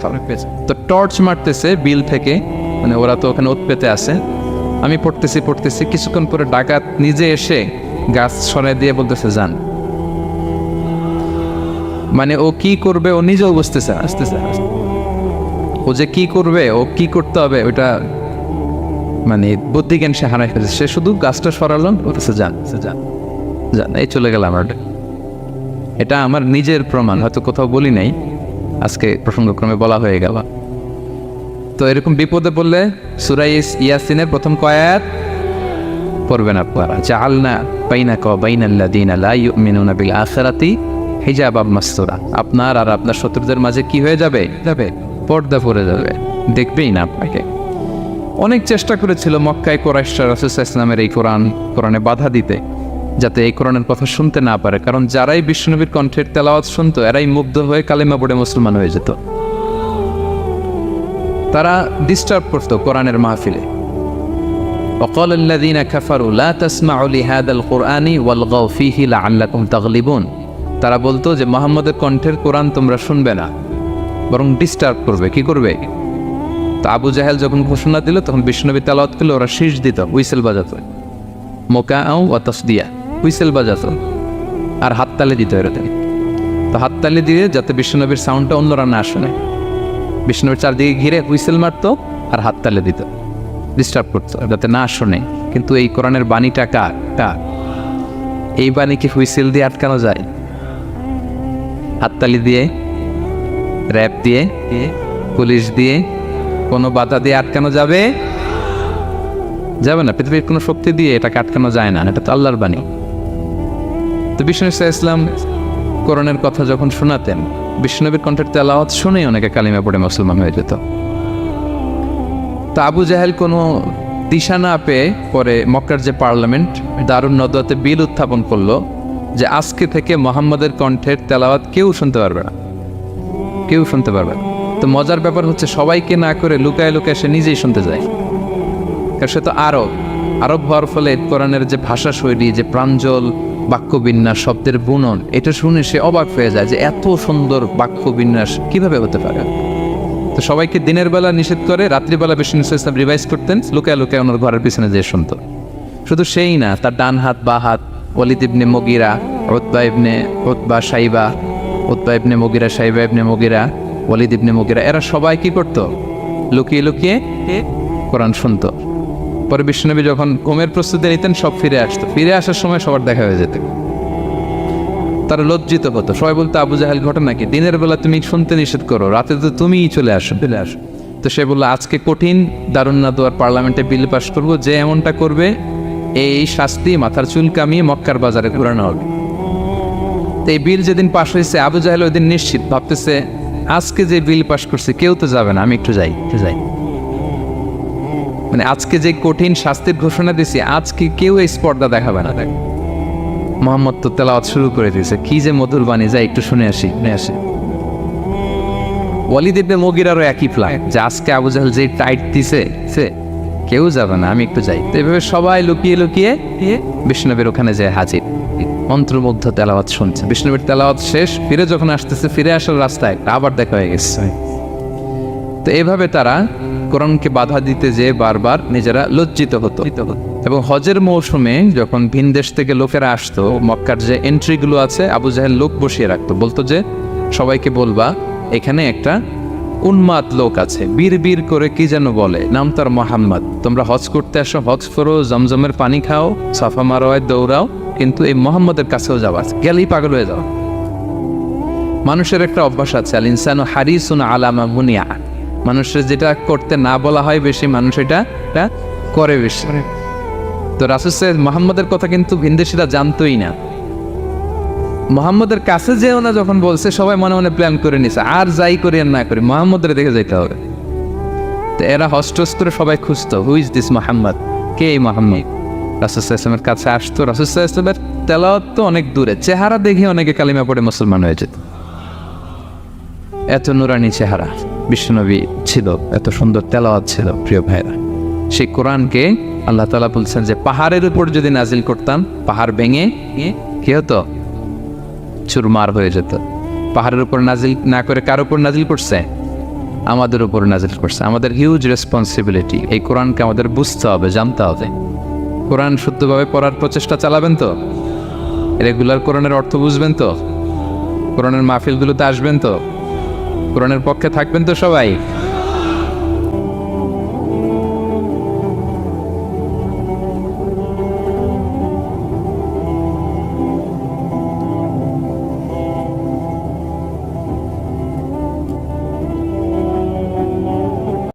তো টর্চ মারতেছে বিল থেকে, মানে ওরা তো ওখানে উৎপেতে আছে। আমি পড়তেছি, কিছুক্ষণ পরে ডাকাত নিজে এসে গাছ সরাই দিয়ে বলতেছে যান। মানে ও কি করবে ও নিজেও বুঝতেছে। ও যে কি করবে, ও কি করতে হবে, ওইটা মানে বুদ্ধিজ্ঞান সে হারাই ফেলেছে। সে শুধু গাছটা সরালো, বলতেছে যান। এই চলে গেলাম। এটা আমার নিজের প্রমাণ, হয়তো কোথাও বলি নাই, আজকে প্রসঙ্গক্রমে বলা হয়ে গেল। তো এরকম বিপদে পড়লে সূরা ইয়াসিনের প্রথম কয়াত পড়বেন আপনারা, জাআলনা বাইনাকা ওয়া বাইনাল্লাযীনা লা ইউমিনুনা বিল আখিরাতি হিজাবাম মাসতুরা। আপনার আর আপনার শত্রুদের মাঝে কি হয়ে যাবে? পর্দা পড়ে যাবে, দেখবেই না আপনাকে। অনেক চেষ্টা করেছিল মক্কায় কুরাইশরা রাসূল সাল্লাল্লাহু আলাইহি ওয়াসাল্লামের এই কোরআনে বাধা দিতে, যাতে এই কোরআনের কথা শুনতে না পারে। কারণ যারাই বিশ্বনবীর কণ্ঠের তেলাওয়াত শুনতো এরাই মুগ্ধ হয়ে কালেমা পড়ে মুসলমান হয়ে যেত। তারা ডিস্টার্ব করতো কোরআনের মাহফিলে। وقال الذين كفروا لا تسمعوا لهذا القرآن والغوا فيه لعلكم تغلبون। তারা বলতো যে মুহাম্মদের কণ্ঠের কোরআন তোমরা শুনবে না, বরং ডিস্টার্ব করবে। কি করবে? তো আবু জাহেল যখন ঘোষণা দিল তখন বিশ্বনবী তেলাওয়াত করলে ওরা শীষ দিত, হুইসেল বাজাতো, মোকাআউ ওয়া তাসদিয়া, হুইসেল বাজাতো আর হাততালি দিত এরকম। তো হাততালি দিয়ে যাতে বিশ্বনবীর সাউন্ডটা অন্যরা না শুনে, বিশ্বনবীর চারদিকে ঘিরে হুইসেল মারতো আর হাততালি দিত, ডিস্টার্ব করতো যাতে না শোনে। কিন্তু এই কোরআনের বাণীটা কার? এই বাণীকে হুইসেল দিয়ে আটকানো যায়? হাততালি দিয়ে, র‍্যাব দিয়ে, পুলিশ দিয়ে, কোনো বাধা দিয়ে আটকানো যাবে? যাবে না। পৃথিবীর কোনো শক্তি দিয়ে এটাকে আটকানো যায় না, এটা তো আল্লাহর বাণী। তো বিষ্ণু ইসলাম কোরআনের কথা যখন শোনাতেন, বিষ্ণুনবীর কণ্ঠের তেলাওয়াত শুনেই অনেকে কালিমা পড়ে মুসলমান হয়ে যেত। তা আবু জাহেল কোনো দিশা না পেয়ে পরে মক্কার যে পার্লামেন্ট দারুন নদওয়াতে বিল উত্থাপন করলো যে আজকে থেকে মুহাম্মদের কণ্ঠের তেলাওয়াত কেউ শুনতে পারবে না, কেউ শুনতে পারবে না। তো মজার ব্যাপার হচ্ছে সবাইকে না করে লুকায় লুকায় সে নিজেই শুনতে যায়। কারণ সে তো আরব হওয়ার ফলে কোরআনের যে ভাষা শৈলী, যে প্রাঞ্জল বাক্যবিন্যাস, শব্দের বুনন, এটা শুনে সে অবাক হয়ে যায় যে এত সুন্দর বাক্যবিন্যাস কিভাবে হতে পারে। তো সবাইকে দিনের বেলা নিষেধ করে, রাত্রিবেলা বিষ্ণু ইসলাম রিভাইজ করতেন, লুকায় লুকায় ওনার ঘরের পিছনে যেয়ে শুনতো। শুধু সেই না, তার ডান হাত বা হাত ওয়ালিদ ইবনে মুগীরা, উতবা ইবনে শাইবা, উতবা ইবনে মুগীরা, শাইবা ইবনে মুগীরা, ওয়ালিদ ইবনে মুগীরা, এরা সবাই কি করতো? লুকিয়ে লুকিয়ে কোরআন শুনতো। পরে বিশ্বনবী যখন ঘুমের প্রস্তুতি নিতেন সব ফিরে আসতো, ফিরে আসার সময় সবার দেখা হয়ে যেত। তারা লজ্জিত হতো, সবাই বলতো আবু জাহেল ঘটনা কি? দিনের বেলা তুমি শুনতে নিষেধ করো, রাতে তো তুমিই চলে আসো। তো সে বললো আজকে কঠিন দারুন নাদওয়ার পার্লামেন্টে বিল পাস করবো, যে এমনটা করবে এই শাস্তি মাথার চুল কামিয়ে মক্কার বাজারে ঘুরানো হবে। তো এই বিল যেদিন পাশ হয়েছে আবু জাহেল ওই দিন নিশ্চিত ভাবতেছে আজকে যে বিল পাস করছে কেউ তো যাবে না, আমি একটু যাই। মানে আজকে যে কঠিন শাস্তির ঘোষণা দিছি, আজকে কেউ এই স্পর্ধা দেখাবে না। মুহাম্মদ তো তেলাওয়াত শুরু করে দিয়েছে, কি যে মধুর বাণী, যাই একটু শুনে আসি। ওয়ালিদ ইবনে মুগীরারও একই প্ল্যান যে আজকে আবু জাহেল যে টাইট দিছে কেউ যাবে না, আমি একটু যাই। তো এভাবে সবাই লুকিয়ে লুকিয়ে বিষ্ণুনবীর ওখানে যায় হাজির, মন্ত্রমুগ্ধ তেলাওয়াত শুনছে। বিষ্ণুনবীর তেলাওয়াত শেষ, ফিরে যখন আসতেছে, ফিরে আসার রাস্তায় আবার দেখা হয়ে গেছে। তো এইভাবে তারা কোরআনকে বাধা দিতে যেয়ে বারবার নিজেরা লজ্জিত হতো। এবং হজের মৌসুমে যখন ভিন দেশ থেকে লোকেরা আসতো, মক্কার যে এন্ট্রিগুলো আছে আবু জাহেল লোক বসিয়ে রাখতো, বলতো যে সবাইকে বলবা এখানে একটা উন্মাদ লোক আছে, বীর করে কি যেন বলে, নাম তার মুহাম্মদ। তোমরা হজ করতে আসো, হজ করো, জমজমের পানি খাও, সাফা মারওয়ায় দৌড়াও, কিন্তু এই মুহাম্মদের কাছেও যাওয়া, গেলেই পাগল হয়ে যাও। মানুষের একটা অভ্যাস আছে, আল ইনসানু হারিসুন আলা মা মুনিয়া, মানুষের যেটা করতে না বলা হয় বেশি, মানুষ এটা করে বেশি। তো রাসূল সাল্লাল্লাহু মুহাম্মদের কথা কিন্তু ভিনদেশীরা জানতোই না। মুহাম্মদের কাছে যেও না যখন বলছে, সবাই মনে মনে প্ল্যান করে নিছে, আর যাই করি আর না করি মুহাম্মদের দেখে যেতে হবে। তো এরা হস্টস করে সবাই খুঁজতো, হু ইজ দিস মুহাম্মদ, কে এই মুহাম্মদ? রাসূল সাল্লাল্লাহু আলাইহি ওয়াসাল্লামের কাছে আসতো। রাসূল সাল্লাল্লাহু আলাইহি ওয়াসাল্লামের তেলাওয়াত তো অনেক দূরে, চেহারা দেখে অনেকে কালিমা পড়ে মুসলমান হয়ে যেত। এত নুরানি চেহারা বিশ্বনবী ছিল, এত সুন্দর তেলাওয়াত ছিল। প্রিয় ভাইরা, সেই কোরআনকে আল্লাহ তাআলা বলছেন যে পাহাড়ের উপর যদি নাজিল করতাম, পাহাড় ভেঙে কি হতো? চুরমার হয়ে যেত। পাহাড়ের উপর নাজিল না করে কার উপর নাজিল করছে? আমাদের উপর নাজিল করছে। আমাদের হিউজ রেসপন্সিবিলিটি, এই কোরআনকে আমাদের বুঝতে হবে, জানতে হবে। কোরআন শুদ্ধভাবে পড়ার প্রচেষ্টা চালাবেন তো, রেগুলার কোরআনের অর্থ বুঝবেন তো, কোরআনের মাহফিলগুলোতে আসবেন তো, কোরআনের পক্ষে থাকবেন তো সবাই।